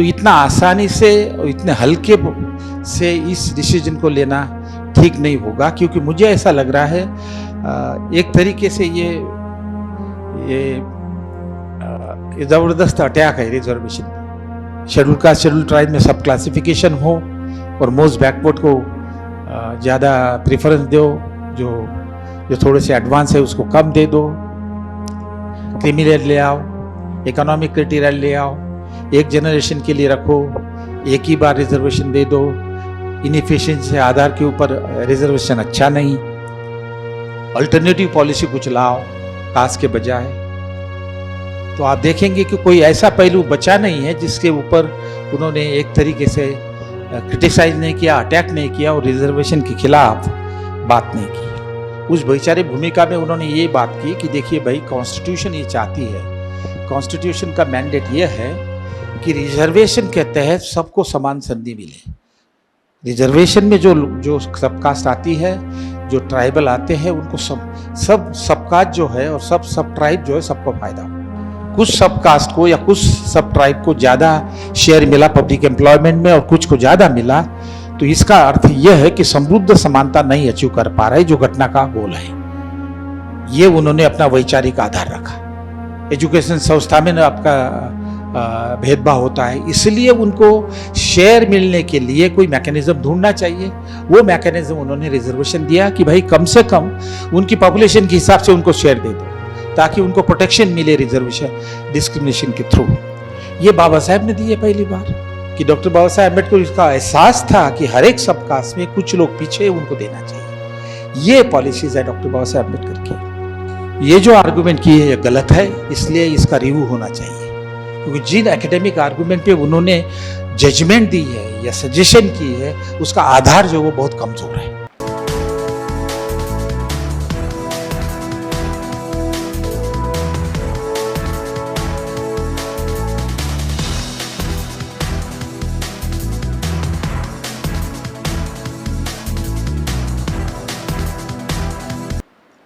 तो इतना आसानी से और इतने हल्के से इस डिसीजन को लेना ठीक नहीं होगा, क्योंकि मुझे ऐसा लग रहा है एक तरीके से ये ज़बरदस्त अटैक है reservation. Schedule caste schedule tribe में सब क्लासिफिकेशन हो और मोस्ट बैकवर्ड को ज़्यादा प्रेफरेंस दो, जो थोड़े से एडवांस है उसको कम दे दो, क्रिमिनल ले आओ, इकोनॉमिक क्राइटेरिया ले आओ, एक जनरेशन के लिए रखो, एक ही बार रिजर्वेशन दे दो, इनएफिशिएंसी आधार के ऊपर रिजर्वेशन अच्छा नहीं, अल्टरनेटिव पॉलिसी कुछ लाओ कास्ट के बजाय। तो आप देखेंगे कि कोई ऐसा पहलू बचा नहीं है जिसके ऊपर उन्होंने एक तरीके से क्रिटिसाइज नहीं किया, अटैक नहीं किया और रिजर्वेशन के खिलाफ बात नहीं की। उस भाईचारे भूमिका में उन्होंने ये बात की कि देखिए भाई, कॉन्स्टिट्यूशन ये चाहती है, कॉन्स्टिट्यूशन का मैंडेट ये है कि रिजर्वेशन के तहत सबको समान संधि मिले। रिजर्वेशन में जो सबकास्ट आती है, जो ट्राइबल आते हैं, उनको सबकास्ट जो है और सब ट्राइब जो है सबको फायदा हो। कुछ सब कास्ट को या कुछ सब ट्राइब को ज़्यादा शेयर मिला पब्लिक एम्प्लॉयमेंट में और कुछ को ज़्यादा मिला, तो इसका अर्थ यह है कि समृद्ध समानता नहीं अचीव कर पा रहा है, जो घटना का गोल है। ये उन्होंने अपना वैचारिक आधार रखा। एजुकेशन संस्था में ना आपका भेदभाव होता है, इसलिए उनको शेयर मिलने के लिए कोई मैकेनिज्म ढूंढना चाहिए। वो मैकेनिज्म उन्होंने रिजर्वेशन दिया कि भाई कम से कम उनकी पॉपुलेशन के हिसाब से उनको शेयर दे दो, ताकि उनको प्रोटेक्शन मिले रिजर्वेशन डिस्क्रिमिनेशन के थ्रू। ये बाबा साहब ने दी है पहली बार, कि डॉक्टर बाबा साहब अम्बेडकर को इसका एहसास था कि हर एक सब कास्ट में कुछ लोग पीछे, उनको देना चाहिए। ये पॉलिसीज है डॉक्टर बाबा साहब अम्बेडकर की। ये जो आर्गुमेंट की है ये गलत है, इसलिए इसका रिव्यू होना चाहिए, क्योंकि जिन एकेडमिक आर्गुमेंट पे उन्होंने जजमेंट दी है या सजेशन की है, उसका आधार जो वो बहुत कमजोर है।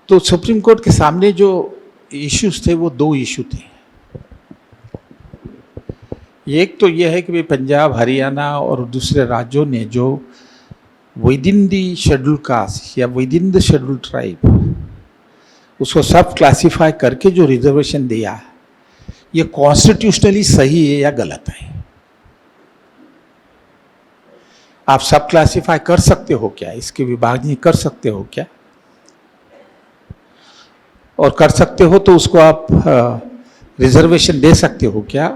तो सुप्रीम कोर्ट के सामने जो इश्यूज थे वो दो इशू थे। एक तो यह है कि भाई पंजाब, हरियाणा और दूसरे राज्यों ने जो within the schedule caste या within the schedule tribe उसको सब क्लासिफाई करके जो रिजर्वेशन दिया, ये कॉन्स्टिट्यूशनली सही है या गलत है। आप सब क्लासिफाई कर सकते हो क्या, इसके विभाजन कर सकते हो क्या, और कर सकते हो तो उसको आप रिजर्वेशन दे सकते हो क्या,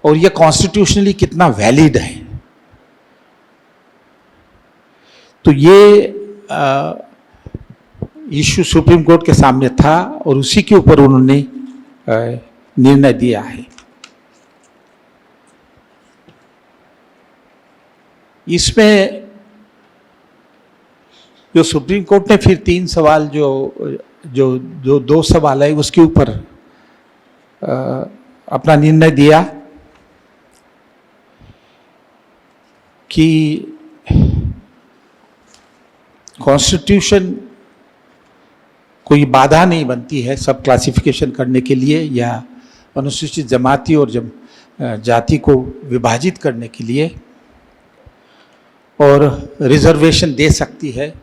और ये कॉन्स्टिट्यूशनली कितना वैलिड है। तो ये इशू सुप्रीम कोर्ट के सामने था और उसी के ऊपर उन्होंने निर्णय दिया है। इसमें जो सुप्रीम कोर्ट ने फिर 3 सवाल जो 2 सवाल है उसके ऊपर अपना निर्णय दिया कि कॉन्स्टिट्यूशन कोई बाधा नहीं बनती है सब क्लासिफिकेशन करने के लिए या अनुसूचित जमाती और जाति को विभाजित करने के लिए, और रिजर्वेशन दे सकती है।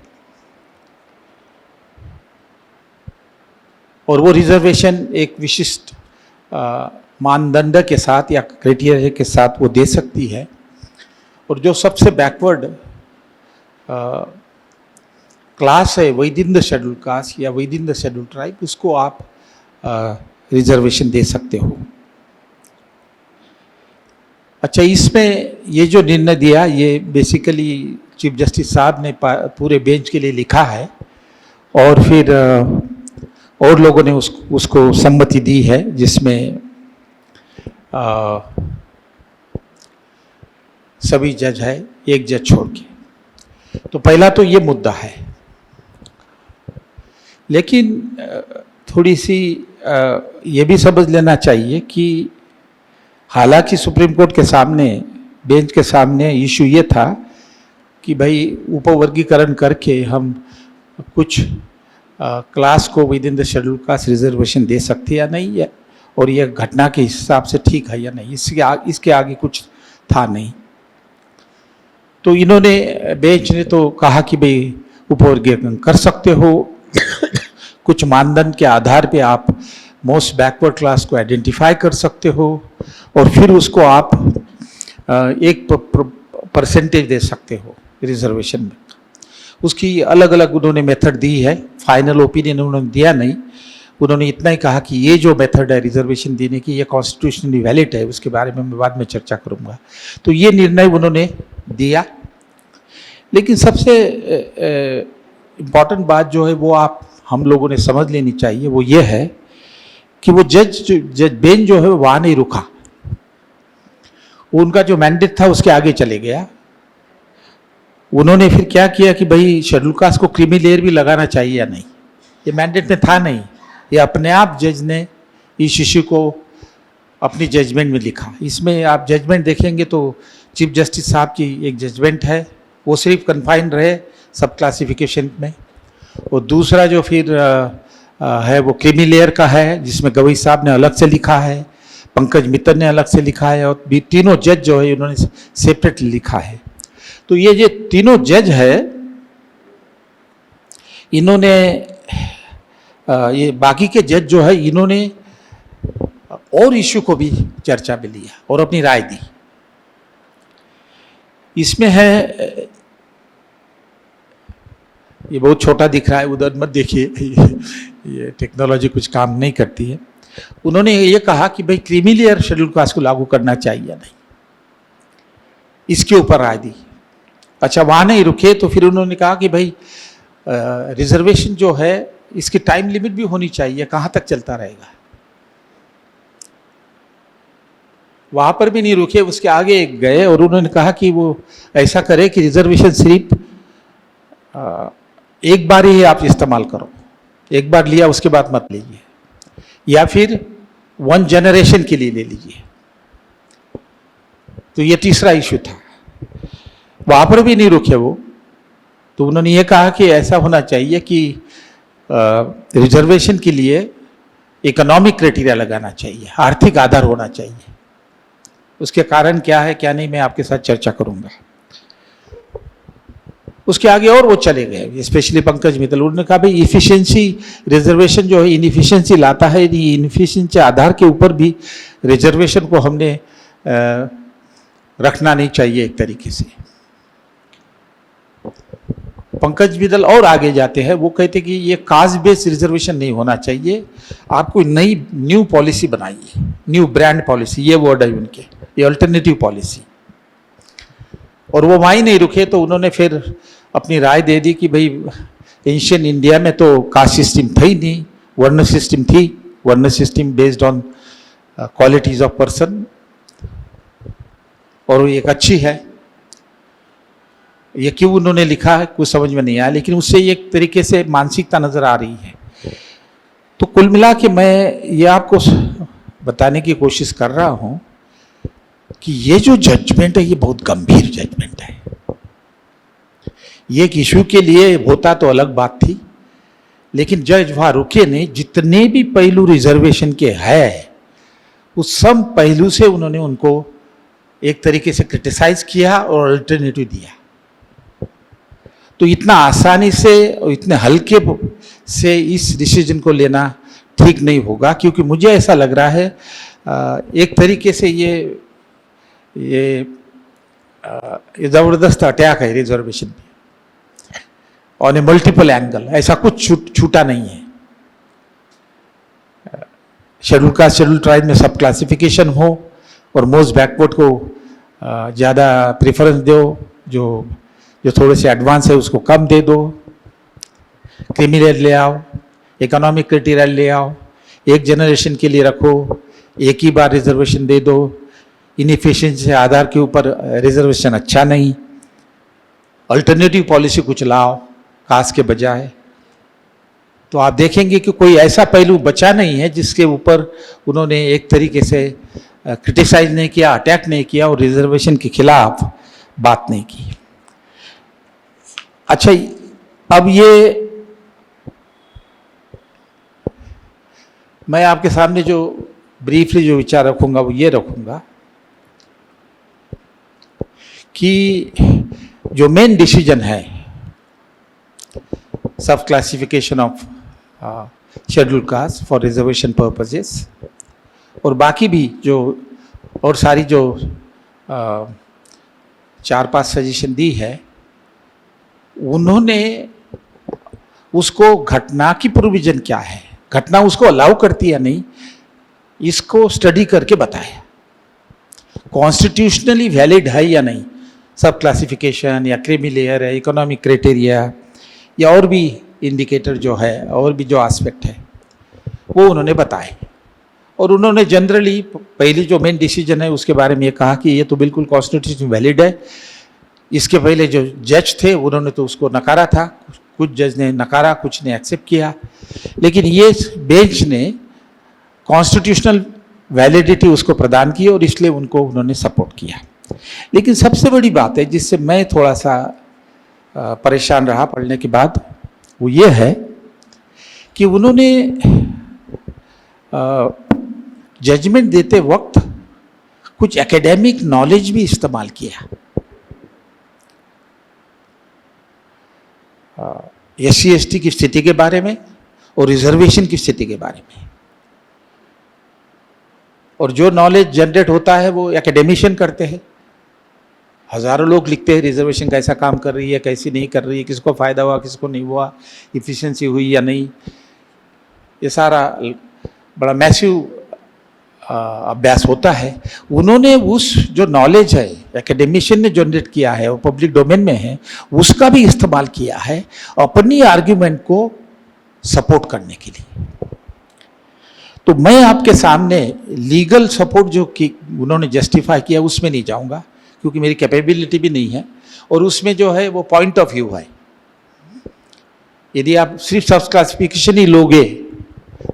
और वो रिजर्वेशन एक विशिष्ट मानदंड के साथ या क्राइटेरिया के साथ वो दे सकती है। और जो सबसे बैकवर्ड क्लास है within the schedule caste या within the schedule tribe, उसको आप रिजर्वेशन दे सकते हो। अच्छा, इसमें ये जो निर्णय दिया ये बेसिकली चीफ जस्टिस साहब ने पूरे बेंच के लिए लिखा है, और फिर और लोगों ने उसको सम्मति दी है, जिसमें सभी जज है, एक जज छोड़ के। तो पहला तो ये मुद्दा है, लेकिन थोड़ी सी ये भी समझ लेना चाहिए कि हालांकि सुप्रीम कोर्ट के सामने, बेंच के सामने इशू ये था कि भाई उपवर्गीकरण करके हम कुछ क्लास को within the schedule caste reservation दे सकते या नहीं है, और ये घटना के हिसाब से ठीक है या नहीं, इसके आगे कुछ था नहीं। तो इन्होंने बेंच ने तो कहा कि भाई उपवर्गीकरण कर सकते हो कुछ मानदंड के आधार पे आप मोस्ट बैकवर्ड क्लास को आइडेंटिफाई कर सकते हो और फिर उसको आप एक परसेंटेज दे सकते हो रिजर्वेशन में। उसकी अलग अलग उन्होंने मेथड दी है, फाइनल ओपिनियन उन्होंने दिया नहीं। उन्होंने इतना ही कहा कि ये जो मेथड है रिजर्वेशन देने की ये कॉन्स्टिट्यूशनली वैलिड है, उसके बारे में मैं बाद में चर्चा करूंगा। तो ये निर्णय उन्होंने दिया। लेकिन सबसे इम्पॉर्टेंट बात जो है वो हम लोगों ने समझ लेनी चाहिए, वो ये है कि वो जज बेंच जो है वहाँ नहीं रुका, उनका जो मैंडेट था उसके आगे चले गया। उन्होंने फिर क्या किया कि भाई शेड्यूल कास्ट को क्रीमी लेयर भी लगाना चाहिए या नहीं, ये मैंडेट में था नहीं, ये अपने आप जज ने इस इश्यू को अपनी जजमेंट में लिखा। इसमें आप जजमेंट देखेंगे तो चीफ जस्टिस साहब की एक जजमेंट है, वो सिर्फ कन्फाइंड रहे सब क्लासिफिकेशन में। और दूसरा जो फिर है वो क्रीमी लेयर का है, जिसमें गवई साहब ने अलग से लिखा है, पंकज मित्तल ने अलग से लिखा है, और भी तीनों जज जो है उन्होंने सेपरेट लिखा है। तो ये जो तीनों जज है इन्होंने ये बाकी के जज जो है इन्होंने और इश्यू को भी चर्चा में लिया और अपनी राय दी। इसमें है, ये बहुत छोटा दिख रहा है, उधर मत देखिए ये टेक्नोलॉजी कुछ काम नहीं करती है। उन्होंने ये कहा कि भाई क्रीमी लेयर शेड्यूल कास्ट को लागू करना चाहिए या नहीं, इसके ऊपर राय दी। अच्छा, वहाँ नहीं रुके तो फिर उन्होंने कहा कि भाई रिजर्वेशन जो है इसकी टाइम लिमिट भी होनी चाहिए, कहाँ तक चलता रहेगा। वहाँ पर भी नहीं रुके, उसके आगे गए और उन्होंने कहा कि वो ऐसा करे कि रिजर्वेशन सिर्फ एक बार ही आप इस्तेमाल करो, एक बार लिया उसके बाद मत लीजिए, या फिर 1 जनरेशन के लिए ले लीजिए। तो ये तीसरा इश्यू था, वहाँ पर भी नहीं रुके वो। तो उन्होंने ये कहा कि ऐसा होना चाहिए कि रिजर्वेशन के लिए इकोनॉमिक क्राइटेरिया लगाना चाहिए, आर्थिक आधार होना चाहिए। उसके कारण क्या है क्या नहीं मैं आपके साथ चर्चा करूंगा। उसके आगे और वो चले गए, स्पेशली पंकज मित्तल। उन्होंने कहा भाई इफिशिएंसी रिजर्वेशन जो है इनइफिशिएंसी लाता है, इनइफिशिएंसी आधार के ऊपर भी रिजर्वेशन को हमने रखना नहीं चाहिए एक तरीके से। पंकज मित्तल और आगे जाते हैं, वो कहते कि ये कास्ट बेस्ड रिजर्वेशन नहीं होना चाहिए, आपको न्यू पॉलिसी बनाइए, न्यू ब्रांड पॉलिसी, ये वर्ड है उनके, ये अल्टरनेटिव पॉलिसी। और वो वहीं नहीं रुके तो उन्होंने फिर अपनी राय दे दी कि भाई एंशियंट इंडिया में तो कास्ट सिस्टम था ही नहीं, वर्ण सिस्टम थी, वर्ण system based on qualities of person, और वो एक अच्छी है। ये क्यों उन्होंने लिखा है कुछ समझ में नहीं आया, लेकिन उससे एक तरीके से मानसिकता नजर आ रही है। तो कुल मिला के मैं ये आपको बताने की कोशिश कर रहा हूं कि ये जो जजमेंट है ये बहुत गंभीर जजमेंट है। ये एक इशू के लिए होता तो अलग बात थी, लेकिन जज वहां रुके नहीं, जितने भी पहलू रिजर्वेशन के हैं उस सब पहलू से उन्होंने उनको एक तरीके से क्रिटिसाइज किया और अल्टरनेटिव दिया। तो इतना आसानी से और इतने हल्के से इस डिसीजन को लेना ठीक नहीं होगा, क्योंकि मुझे ऐसा लग रहा है एक तरीके से ये जबरदस्त अटैक है रिजर्वेशन पे ऑन ए मल्टीपल एंगल। ऐसा कुछ छूटा नहीं है। शेड्यूल कास्ट शेड्यूल ट्राइब में सब क्लासिफिकेशन हो और मोस्ट बैकवर्ड को ज़्यादा प्रेफरेंस दो, जो थोड़े से एडवांस है उसको कम दे दो, क्रीमी लेयर ले आओ, इकोनॉमिक क्राइटेरिया ले आओ, एक जनरेशन के लिए रखो, एक ही बार रिजर्वेशन दे दो, इनएफिशिएंसी आधार के ऊपर रिजर्वेशन अच्छा नहीं, अल्टरनेटिव पॉलिसी कुछ लाओ कास्ट के बजाय। तो आप देखेंगे कि कोई ऐसा पहलू बचा नहीं है जिसके ऊपर उन्होंने एक तरीके से क्रिटिसाइज नहीं किया, अटैक नहीं किया और रिजर्वेशन के खिलाफ बात नहीं की। अच्छा, अब ये मैं आपके सामने जो ब्रीफली जो विचार रखूंगा वो ये रखूंगा कि जो मेन डिसीजन है सब classification of schedule caste for reservation purposes, और बाकी भी जो और सारी जो 4-5 सजेशन दी है, उन्होंने उसको घटना की प्रोविजन क्या है, घटना उसको अलाउ करती है नहीं, इसको स्टडी करके बताया कॉन्स्टिट्यूशनली वैलिड है या नहीं, सब क्लासिफिकेशन या क्रीमी लेयर है, इकोनॉमिक क्राइटेरिया या और भी इंडिकेटर जो है और भी जो एस्पेक्ट है वो उन्होंने बताए। और उन्होंने जनरली पहली जो मेन डिसीजन है उसके बारे में ये कहा कि ये तो बिल्कुल कॉन्स्टिट्यूशन वैलिड है। इसके पहले जो जज थे उन्होंने तो उसको नकारा था, कुछ जज ने नकारा, कुछ ने एक्सेप्ट किया, लेकिन ये बेंच ने कॉन्स्टिट्यूशनल वैलिडिटी उसको प्रदान की और इसलिए उनको उन्होंने सपोर्ट किया। लेकिन सबसे बड़ी बात है जिससे मैं थोड़ा सा परेशान रहा पढ़ने के बाद, वो ये है कि उन्होंने जजमेंट देते वक्त कुछ एकेडमिक नॉलेज भी इस्तेमाल किया। SC/ST की स्थिति के बारे में और रिजर्वेशन की स्थिति के बारे में, और जो नॉलेज जनरेट होता है वो एकेडमिशियन करते हैं। हजारों लोग लिखते हैं रिजर्वेशन कैसा काम कर रही है, कैसी नहीं कर रही है, किसको फ़ायदा हुआ, किसको नहीं हुआ, इफ़िशिएंसी हुई या नहीं, ये सारा बड़ा मैसिव अभ्यास होता है। उन्होंने उस जो नॉलेज है एकेडमिशियन ने जनरेट किया है, वो पब्लिक डोमेन में है, उसका भी इस्तेमाल किया है अपनी आर्ग्यूमेंट को सपोर्ट करने के लिए। तो मैं आपके सामने लीगल सपोर्ट जो कि उन्होंने जस्टिफाई किया उसमें नहीं जाऊंगा, क्योंकि मेरी कैपेबिलिटी भी नहीं है, और उसमें जो है वो पॉइंट ऑफ व्यू है। यदि आप सिर्फ सब क्लासिफिकेशन ही लोगे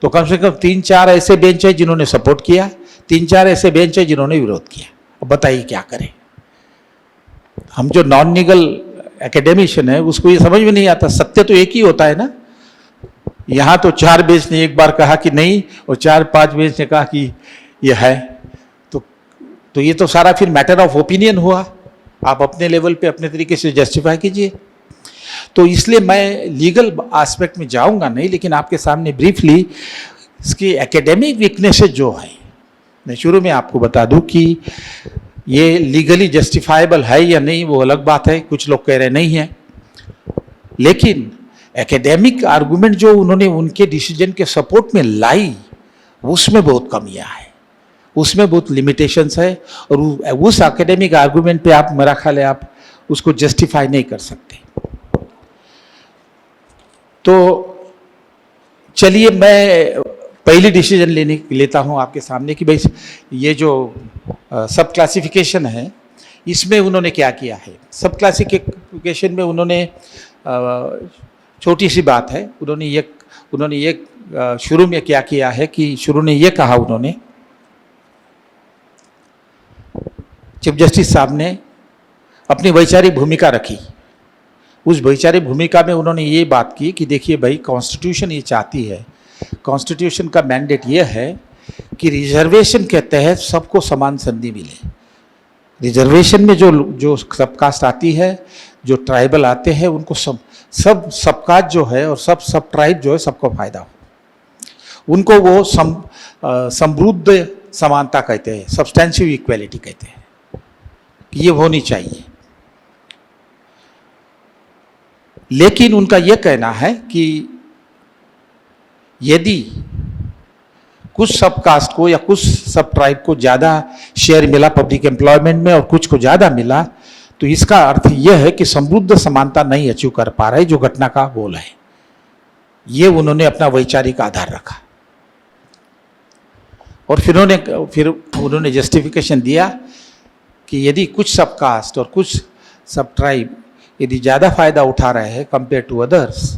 तो कम से कम 3-4 ऐसे बेंच है जिन्होंने सपोर्ट किया, 3-4 ऐसे बेंच है जिन्होंने विरोध किया। अब बताइए क्या करें। हम जो नॉन लीगल एकेडमिशियन है उसको ये समझ में नहीं आता, सत्य तो एक ही होता है ना। यहाँ तो 4 बेंच ने एक बार कहा कि नहीं और 4-5 बेंच ने कहा कि ये है, तो ये तो सारा फिर मैटर ऑफ ओपिनियन हुआ। आप अपने लेवल पे अपने तरीके से जस्टिफाई कीजिए। तो इसलिए मैं लीगल एस्पेक्ट में जाऊंगा नहीं, लेकिन आपके सामने ब्रीफली इसकी एकेडमिक वीकनेसेस जो है, मैं शुरू में आपको बता दूं कि ये लीगली जस्टिफाइबल है या नहीं वो अलग बात है, कुछ लोग कह रहे नहीं है, लेकिन एकेडमिक आर्गुमेंट जो उन्होंने उनके डिसीजन के सपोर्ट में लाई उसमें बहुत कमियां है, उसमें बहुत लिमिटेशंस है, और उस एकेडमिक आर्गुमेंट पे आप, मेरा ख्याल है आप उसको जस्टिफाई नहीं कर सकते। तो चलिए मैं पहली डिसीजन लेता हूं आपके सामने कि भाई ये जो सब क्लासिफिकेशन है इसमें उन्होंने क्या किया है। सब क्लासिफिकेशन में उन्होंने छोटी सी बात है, उन्होंने ये शुरू में क्या किया है कि शुरू में ये कहा उन्होंने, चीफ जस्टिस साहब ने अपनी वैचारिक भूमिका रखी। उस वैचारिक भूमिका में उन्होंने ये बात की कि देखिए भाई कॉन्स्टिट्यूशन ये चाहती है, कॉन्स्टिट्यूशन का मैंडेट ये है कि रिजर्वेशन के तहत सबको समान संधि मिले। रिजर्वेशन में जो सबकास्ट आती है, जो ट्राइबल आते हैं, उनको सबकास्ट जो है और सब ट्राइब जो है सबको फायदा हो, उनको वो समृद्ध समानता कहते हैं, सब्सटेंशिव इक्वेलिटी कहते हैं, ये होनी चाहिए। लेकिन उनका यह कहना है कि यदि कुछ सब कास्ट को या कुछ सब ट्राइब को ज़्यादा शेयर मिला पब्लिक एम्प्लॉयमेंट में और कुछ को ज़्यादा मिला, तो इसका अर्थ यह है कि समृद्ध समानता नहीं अचीव कर पा रहे, जो घटना का गोल है। ये उन्होंने अपना वैचारिक आधार रखा, और फिर उन्होंने जस्टिफिकेशन दिया कि यदि कुछ सब कास्ट और कुछ सब ट्राइब यदि ज़्यादा फायदा उठा रहे हैं कंपेयर टू अदर्स,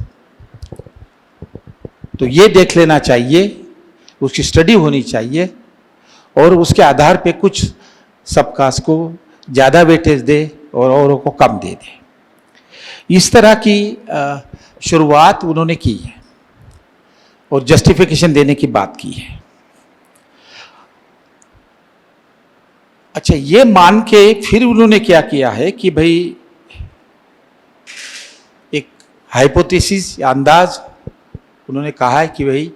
तो ये देख लेना चाहिए, उसकी स्टडी होनी चाहिए, और उसके आधार पे कुछ सबकास्ट को ज़्यादा वेटेज दे और औरों को कम दे दे। इस तरह की शुरुआत उन्होंने की है और जस्टिफिकेशन देने की बात की है। अच्छा, ये मान के फिर उन्होंने क्या किया है कि भाई एक हाइपोथेसिस या अंदाज उन्होंने कहा है कि भाई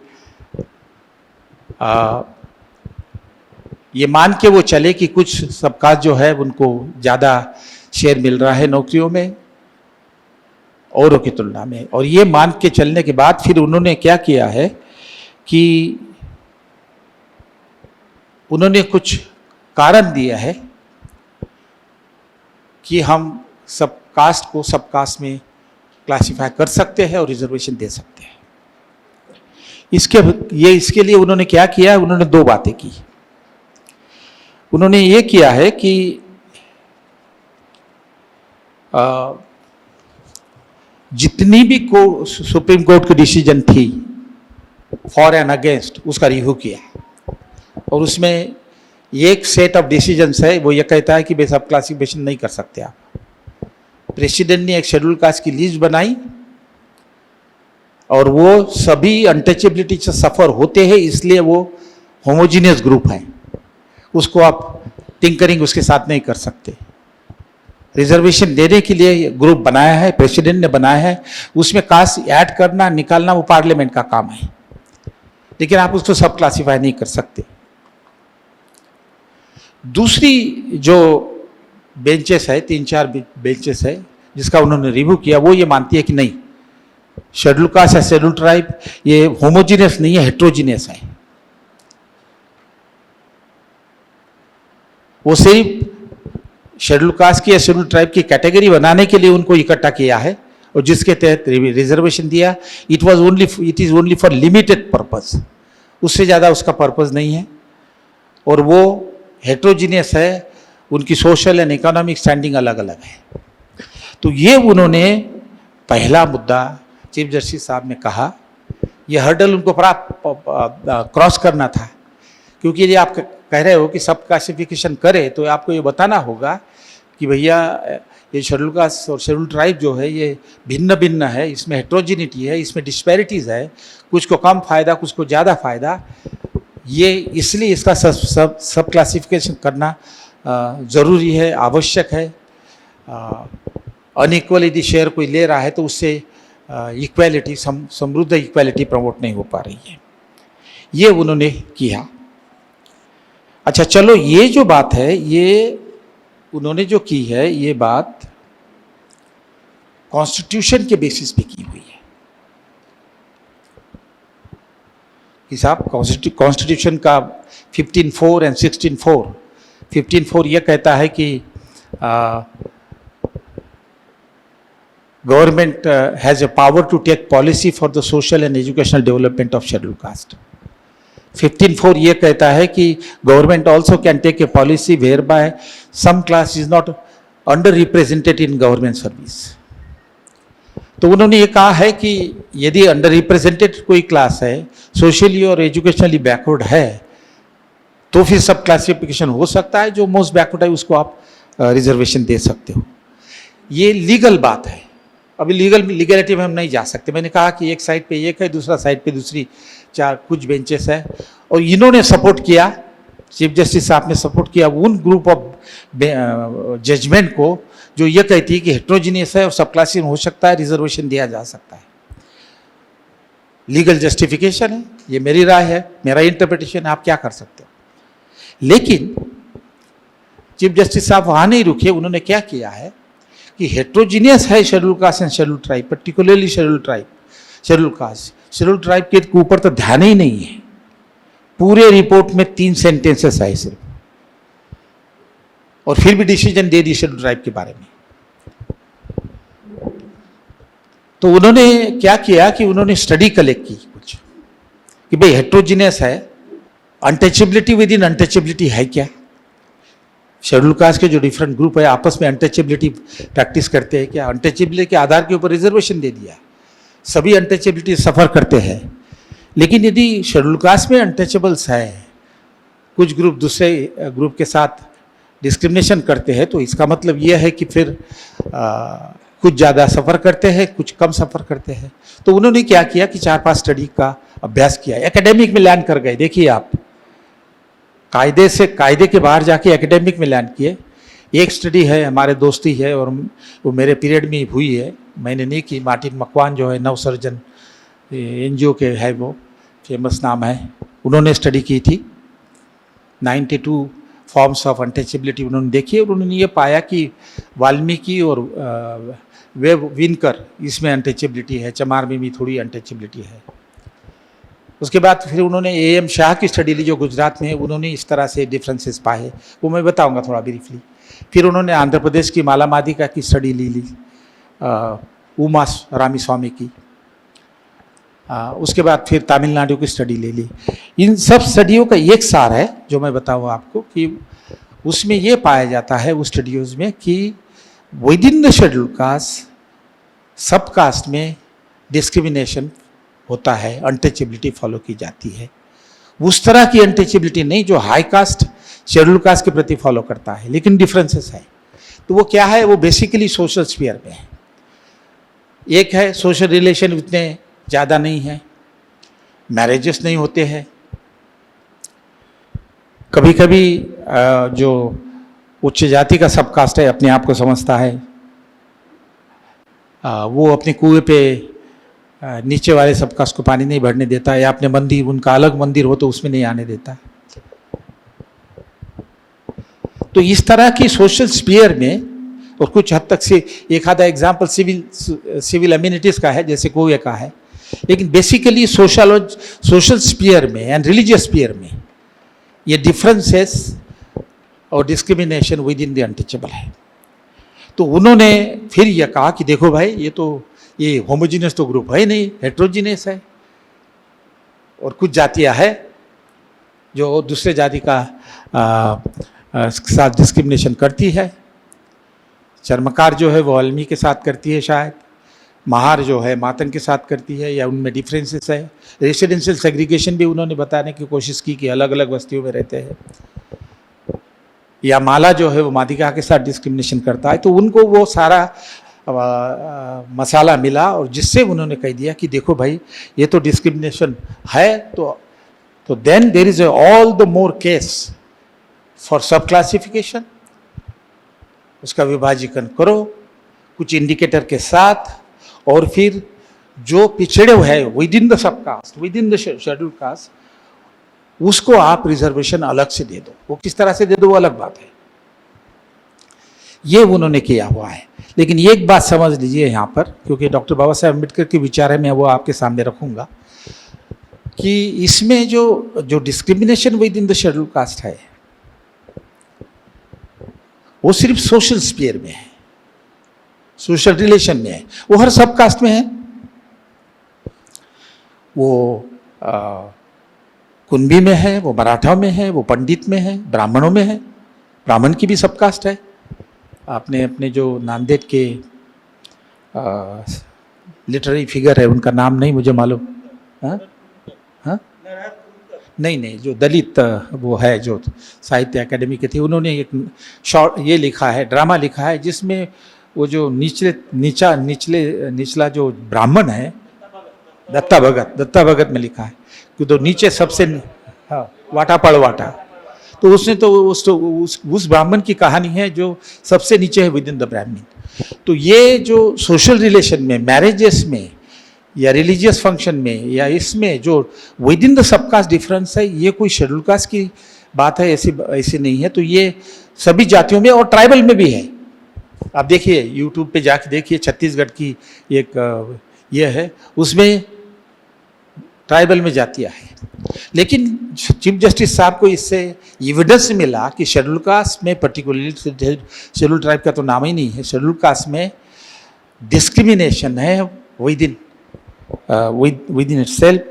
ये मान के वो चले कि कुछ सबकास्ट जो है उनको ज़्यादा शेयर मिल रहा है नौकरियों में औरों की तुलना में, और ये मान के चलने के बाद फिर उन्होंने क्या किया है कि उन्होंने कुछ कारण दिया है कि हम सब कास्ट को सब कास्ट में क्लासिफाई कर सकते हैं और रिजर्वेशन दे सकते हैं। इसके लिए उन्होंने क्या किया है, उन्होंने दो बातें की। उन्होंने ये किया है कि जितनी भी सुप्रीम कोर्ट की डिसीजन थी फॉर एंड अगेंस्ट, उसका रिव्यू किया, और उसमें एक सेट ऑफ डिसीजंस है, वो ये कहता है कि भाई सब क्लासिफिकेशन नहीं कर सकते आप। प्रेसिडेंट ने एक शेड्यूल कास्ट की लिस्ट बनाई और वो सभी अनटचेबिलिटी से सफ़र होते हैं, इसलिए वो होमोजीनियस ग्रुप है, उसको आप टिंकरिंग उसके साथ नहीं कर सकते। रिजर्वेशन देने के लिए ग्रुप बनाया है, प्रेसिडेंट ने बनाया है, उसमें कास्ट ऐड करना निकालना वो पार्लियामेंट का काम है, लेकिन आप उसको सब क्लासीफाई नहीं कर सकते। दूसरी जो बेंचेस है, 3-4 बेंचेस है जिसका उन्होंने रिव्यू किया, वो ये मानती है कि नहीं, शेड्यूल कास्ट या शेड्यूल ट्राइब ये होमोजीनियस नहीं है, हेट्रोजीनियस है। वो सिर्फ शेड्यूल कास्ट की या शेड्यूल ट्राइब की कैटेगरी बनाने के लिए उनको इकट्ठा किया है, और जिसके तहत रिजर्वेशन दिया। It is only for limited purpose, उससे ज़्यादा उसका पर्पस नहीं है, और वो हेट्रोजीनियस है, उनकी सोशल एंड इकोनॉमिक स्टैंडिंग अलग अलग है। तो ये उन्होंने पहला मुद्दा चीफ जस्टिस साहब ने कहा, ये हर्डल उनको क्रॉस करना था, क्योंकि यदि आप कह रहे हो कि सब क्लासिफिकेशन करे तो आपको ये बताना होगा कि भैया ये शेड्यूल कास्ट और शेड्यूल ट्राइब जो है ये भिन्न भिन्न है, इसमें हेट्रोजिनिटी है, इसमें डिस्पैरिटीज़ है, कुछ को कम फायदा कुछ को ज़्यादा फायदा, ये इसलिए इसका सब क्लासिफिकेशन करना ज़रूरी है, आवश्यक है। अनइक्वल यदि शेयर कोई ले रहा है तो उससे इक्वालिटी समृद्ध इक्वालिटी प्रमोट नहीं हो पा रही है, ये उन्होंने किया। अच्छा चलो, ये जो बात है ये उन्होंने जो की है, ये बात कॉन्स्टिट्यूशन के बेसिस पे की हुई है कि साहब कॉन्स्टिट्यूशन का 15(4) एंड 16(4). 15(4) ये कहता है कि government has a power to take policy for the social and educational development of scheduled caste. 15(4) ये कहता है कि government also can take a policy where by some class is not under represented in government service. तो उन्होंने ये कहा है कि यदि अंडर रिप्रेजेंटेड कोई क्लास है, सोशली और एजुकेशनली बैकवर्ड है, तो फिर सब क्लासिफिकेशन हो सकता है, जो मोस्ट बैकवर्ड है उसको आप रिजर्वेशन दे सकते हो। ये लीगल बात है, अभी लीगलिटी में हम नहीं जा सकते। मैंने कहा कि एक साइड पे एक है, दूसरा साइड पे दूसरी कुछ बेंचेस है, और इन्होंने सपोर्ट किया, चीफ जस्टिस साहब ने सपोर्ट किया उन ग्रुप ऑफ जजमेंट को जो ये कहती है कि हेट्रोजीनियस है और सब क्लासिफिकेशन हो सकता है, रिजर्वेशन दिया जा सकता है। लीगल जस्टिफिकेशन है, ये मेरी राय है, मेरा इंटरप्रिटेशन है, आप क्या कर सकते हो। लेकिन चीफ जस्टिस साहब वहाँ नहीं रुके, उन्होंने क्या किया है कि हेट्रोजीनियस है schedule caste and schedule tribe, particularly schedule tribe, schedule caste, schedule tribe के ऊपर तो ध्यान ही नहीं है। पूरे रिपोर्ट में 3 सेंटेंसेस है सिर्फ, और फिर भी डिसीजन दे दी शेड्यूल ट्राइब के बारे में। तो उन्होंने क्या किया कि उन्होंने स्टडी कलेक्ट की कुछ कि भाई हेट्रोजीनियस है, अनटचेबिलिटी विद इन अनटचेबिलिटी है क्या, शेड्यूल कास्ट के जो डिफरेंट ग्रुप है आपस में अनटचेबिलिटी प्रैक्टिस करते हैं क्या, अनटचेबिलिटी के आधार के ऊपर रिजर्वेशन दे दिया, सभी अनटचेबिलिटी सफ़र करते हैं। लेकिन यदि शेड्यूल कास्ट में अनटचेबल्स है, कुछ ग्रुप दूसरे ग्रुप के साथ डिस्क्रिमिनेशन करते हैं, तो इसका मतलब यह है कि फिर कुछ ज़्यादा सफ़र करते हैं, कुछ कम सफ़र करते हैं। तो उन्होंने क्या किया कि 4-5 स्टडी का अभ्यास किया, एकेडमिक में लैंड कर गए। देखिए आप कायदे के बाहर जाके एकेडमिक में लैंड किए। एक स्टडी है, हमारे दोस्ती है और वो मेरे पीरियड में हुई है, मैंने नहीं की। मार्टिन मकवान जो है नवसर्जन एनजीओ के है, वो फेमस नाम है, उन्होंने स्टडी की थी 92 फॉर्म्स ऑफ अनटचेबिलिटी उन्होंने देखी और उन्होंने ये पाया कि वाल्मीकि और विनकर इसमें अनटचेबिलिटी है, चमार में भी थोड़ी अनटचेबिलिटी है। उसके बाद फिर उन्होंने AM शाह की स्टडी ली जो गुजरात में है, उन्होंने इस तरह से डिफरेंसेस पाए, वो मैं बताऊंगा थोड़ा ब्रीफली। फिर उन्होंने आंध्र प्रदेश की माला मादिका की स्टडी ली उमा रामीस्वामी की। उसके बाद फिर तमिलनाडु की स्टडी ले ली। इन सब स्टडियों का एक सार है जो मैं बताऊँ आपको कि उसमें ये पाया जाता है उस स्टडियोज़ में कि with in the schedule cast सब कास्ट में डिस्क्रिमिनेशन होता है, अनटचेबिलिटी फॉलो की जाती है। उस तरह की अनटचेबिलिटी नहीं जो हाई कास्ट शेड्यूल कास्ट के प्रति फॉलो करता है, लेकिन डिफरेंसेस है। तो वो क्या है, वो बेसिकली सोशल स्फीयर में है। एक है सोशल रिलेशन उतने ज़्यादा नहीं है, मैरिजेस नहीं होते हैं, कभी कभी जो उच्च जाति का सब कास्ट है अपने आप को समझता है, वो अपने कुएं पे नीचे वाले सब कास्ट को पानी नहीं भरने देता, या अपने मंदिर, उनका अलग मंदिर हो तो उसमें नहीं आने देता। तो इस तरह की सोशल स्फीयर में, और कुछ हद तक से एक आधा एग्जाम्पल सिविल अम्यूनिटीज का है जैसे कुएं का है, लेकिन बेसिकली सोशल स्फीयर में एंड रिलीजियस स्फीयर में ये डिफरेंसेस और discrimination with in the untouchable है। तो उन्होंने फिर यह कहा कि देखो भाई, ये होमोजीनियस तो ग्रुप है नहीं, हेट्रोजीनियस है, और कुछ जातियां है जो दूसरे जाति का साथ डिस्क्रिमिनेशन करती है। चर्मकार जो है वो अलमी के साथ करती है, शायद महार जो है मातंग के साथ करती है, या उनमें डिफरेंसेस है। रेसिडेंशियल सेग्रीगेशन भी उन्होंने बताने की कोशिश की कि अलग अलग बस्तियों में रहते हैं। या माला जो है वो मादिका के साथ डिस्क्रिमिनेशन करता है। तो उनको वो सारा मसाला मिला और जिससे उन्होंने कह दिया कि देखो भाई, ये तो डिस्क्रिमिनेशन है, तो then there is all the more case for sub classification. उसका विभाजीकरण करो कुछ इंडिकेटर के साथ, और फिर जो पिछड़े है within the sub caste, within the schedule caste, उसको आप रिजर्वेशन अलग से दे दो। वो किस तरह से दे दो वो अलग बात है, ये उन्होंने किया हुआ है। लेकिन एक बात समझ लीजिए यहाँ पर, क्योंकि डॉक्टर बाबा साहेब अम्बेडकर के विचार है, मैं वो आपके सामने रखूँगा कि इसमें जो discrimination with in the schedule cast है वो सिर्फ सोशल स्फीयर में है, सोशल रिलेशन में है, वो हर सब कास्ट में है। वो कुंभी में है, वो मराठा में है, वो पंडित में है, ब्राह्मणों में है, ब्राह्मण की भी सब कास्ट है। आपने अपने जो नांदेड़ के लिटरेरी फिगर है, उनका नाम नहीं मुझे मालूम, हाँ नहीं, जो दलित वो है जो साहित्य अकेडमी के थे, उन्होंने एक शॉर्ट ये लिखा है, ड्रामा लिखा है, जिसमें वो जो निचला जो ब्राह्मण है, दत्ता भगत में लिखा है कि तो नीचे सबसे, हाँ, वाटा पड़वाटा, तो उसने तो उस ब्राह्मण की कहानी है जो सबसे नीचे है विद इन द ब्राह्मण। तो ये जो सोशल रिलेशन में, मैरिजेस में, या रिलीजियस फंक्शन में, या इसमें जो within the subcaste difference है, ये कोई शेड्यूल कास्ट की बात है, ऐसी नहीं है। तो ये सभी जातियों में और ट्राइबल में भी है। आप देखिए यूट्यूब पे जाके देखिए, छत्तीसगढ़ की एक ये है, उसमें ट्राइबल में जातियाँ हैं। लेकिन चीफ जस्टिस साहब को इससे एविडेंस मिला कि शेड्यूल कास्ट में, पर्टिकुलरली शेड्यूल ट्राइब का तो नाम ही नहीं है, शेड्यूल कास्ट में डिस्क्रिमिनेशन है विद इन इटसेल्फ,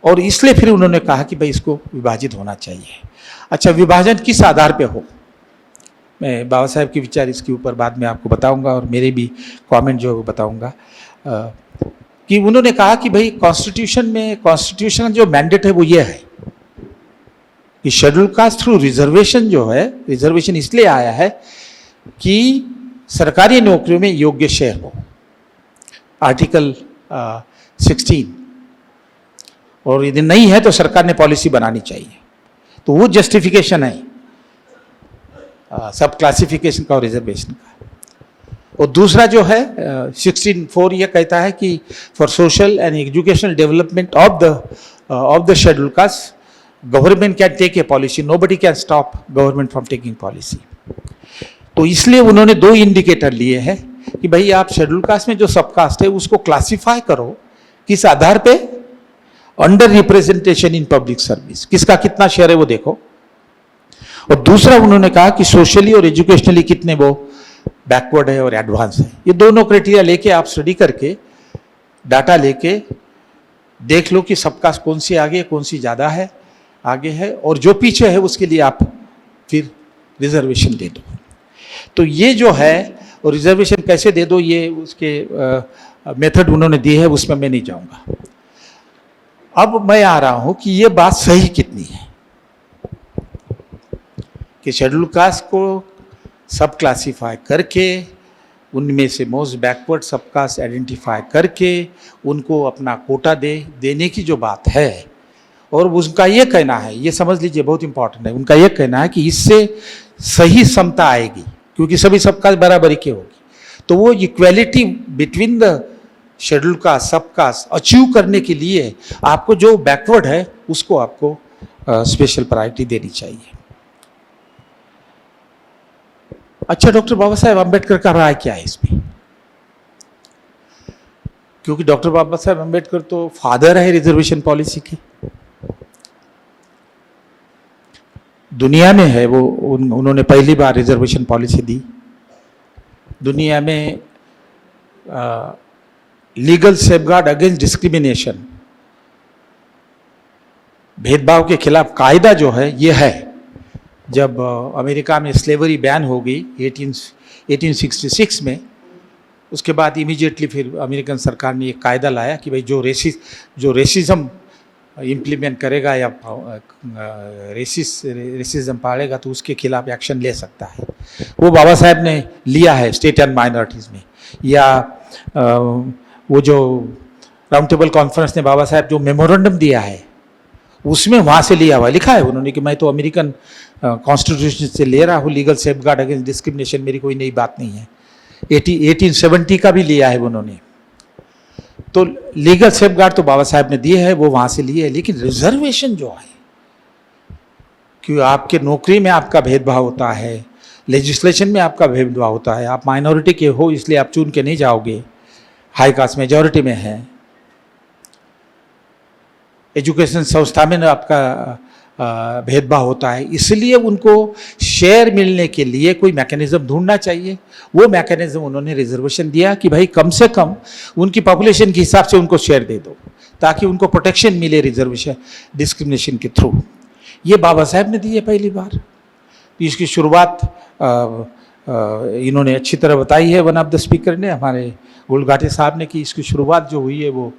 और इसलिए फिर उन्होंने कहा कि भाई इसको विभाजित होना चाहिए। अच्छा, विभाजन किस आधार पे हो, मैं बाबा साहेब के विचार इसके ऊपर बाद में आपको बताऊंगा, और मेरे भी कमेंट जो है वो बताऊंगा। कि उन्होंने कहा कि भाई कॉन्स्टिट्यूशन जो मैंडेट है वो ये है कि शेड्यूल कास्ट थ्रू रिजर्वेशन जो है, रिजर्वेशन इसलिए आया है कि सरकारी नौकरियों में योग्य शेयर हो, आर्टिकल 16, और यदि नहीं है तो सरकार ने पॉलिसी बनानी चाहिए। तो वो जस्टिफिकेशन है सब क्लासिफिकेशन का और रिजर्वेशन का। और दूसरा जो है 16(4) ये कहता है कि for social and educational development of the schedule caste government can take a policy, nobody can stop government from taking policy. तो इसलिए उन्होंने 2 इंडिकेटर लिए हैं कि भाई आप शेड्यूल कास्ट में जो सब कास्ट है उसको क्लासिफाई करो, किस आधार पे, under representation in public service, किसका कितना शेयर है वो देखो। और दूसरा उन्होंने कहा कि सोशली और एजुकेशनली कितने वो बैकवर्ड है और एडवांस है। ये दोनों क्राइटेरिया लेके आप स्टडी करके डाटा लेके देख लो कि सब कास्ट कौन सी आगे कौन सी ज़्यादा है, आगे है, और जो पीछे है उसके लिए आप फिर रिजर्वेशन दे दो। तो ये जो है, और रिजर्वेशन कैसे दे दो ये उसके मेथड उन्होंने दिए है, उसमें मैं नहीं जाऊंगा। अब मैं आ रहा हूं कि ये बात सही कितनी है कि शेड्यूल कास्ट को सब क्लासीफाई करके उनमें से मोस्ट बैकवर्ड सब कास्ट आइडेंटिफाई करके उनको अपना कोटा देने की जो बात है, और उनका ये कहना है, ये समझ लीजिए बहुत इंपॉर्टेंट है, उनका ये कहना है कि इससे सही समता आएगी क्योंकि सभी सब कास्ट बराबरी की होगी। तो वो equality between the schedule cast सब कास्ट अचीव करने के लिए आपको जो बैकवर्ड है उसको आपको स्पेशल प्रायोरिटी देनी चाहिए। अच्छा, डॉक्टर बाबा साहेब अम्बेडकर का राय क्या है इसमें? क्योंकि डॉक्टर बाबा साहेब अम्बेडकर तो फादर है रिजर्वेशन पॉलिसी के, दुनिया में है वो, उन्होंने पहली बार रिजर्वेशन पॉलिसी दी। दुनिया में लीगल सेफगार्ड अगेंस्ट डिस्क्रिमिनेशन, भेदभाव के खिलाफ कायदा जो है ये है। जब अमेरिका में स्लेवरी बैन हो गई 1866 में, उसके बाद इमीडिएटली फिर अमेरिकन सरकार ने एक कायदा लाया कि भाई जो रेसिज्म इम्प्लीमेंट करेगा या रेसिज्म पालेगा तो उसके खिलाफ एक्शन ले सकता है। वो बाबा साहेब ने लिया है स्टेट एंड माइनॉरिटीज़ में। या वो जो राउंड टेबल कॉन्फ्रेंस ने बाबा साहेब जो मेमोरेंडम दिया है उसमें वहाँ से लिया हुआ, लिखा है उन्होंने कि मैं तो अमेरिकन कॉन्स्टिट्यूशन से ले रहा हूँ, लीगल सेफगार्ड अगेंस्ट डिस्क्रिमिनेशन मेरी कोई नई बात नहीं है। 1870 का भी लिया है उन्होंने। तो लीगल सेफगार्ड तो बाबा साहब ने दिए है, वो वहाँ से लिए है। लेकिन रिजर्वेशन जो है, क्योंकि आपके नौकरी में आपका भेदभाव होता है, लेजिस्लेशन में आपका भेदभाव होता है, आप माइनॉरिटी के हो इसलिए आप चुन के नहीं जाओगे, हाई कास्ट मेजॉरिटी में है। एजुकेशन संस्था में आपका भेदभाव होता है, इसलिए उनको शेयर मिलने के लिए कोई मैकेनिज्म ढूंढना चाहिए। वो मैकेनिज्म उन्होंने रिजर्वेशन दिया कि भाई कम से कम उनकी पॉपुलेशन के हिसाब से उनको शेयर दे दो ताकि उनको प्रोटेक्शन मिले रिजर्वेशन डिस्क्रिमिनेशन के थ्रू। ये बाबा साहब ने दी है पहली बार। इसकी शुरुआत इन्होंने अच्छी तरह बताई है, वन ऑफ द स्पीकर ने, हमारे गोलघाटी साहब ने, कि इसकी शुरुआत जो हुई है वो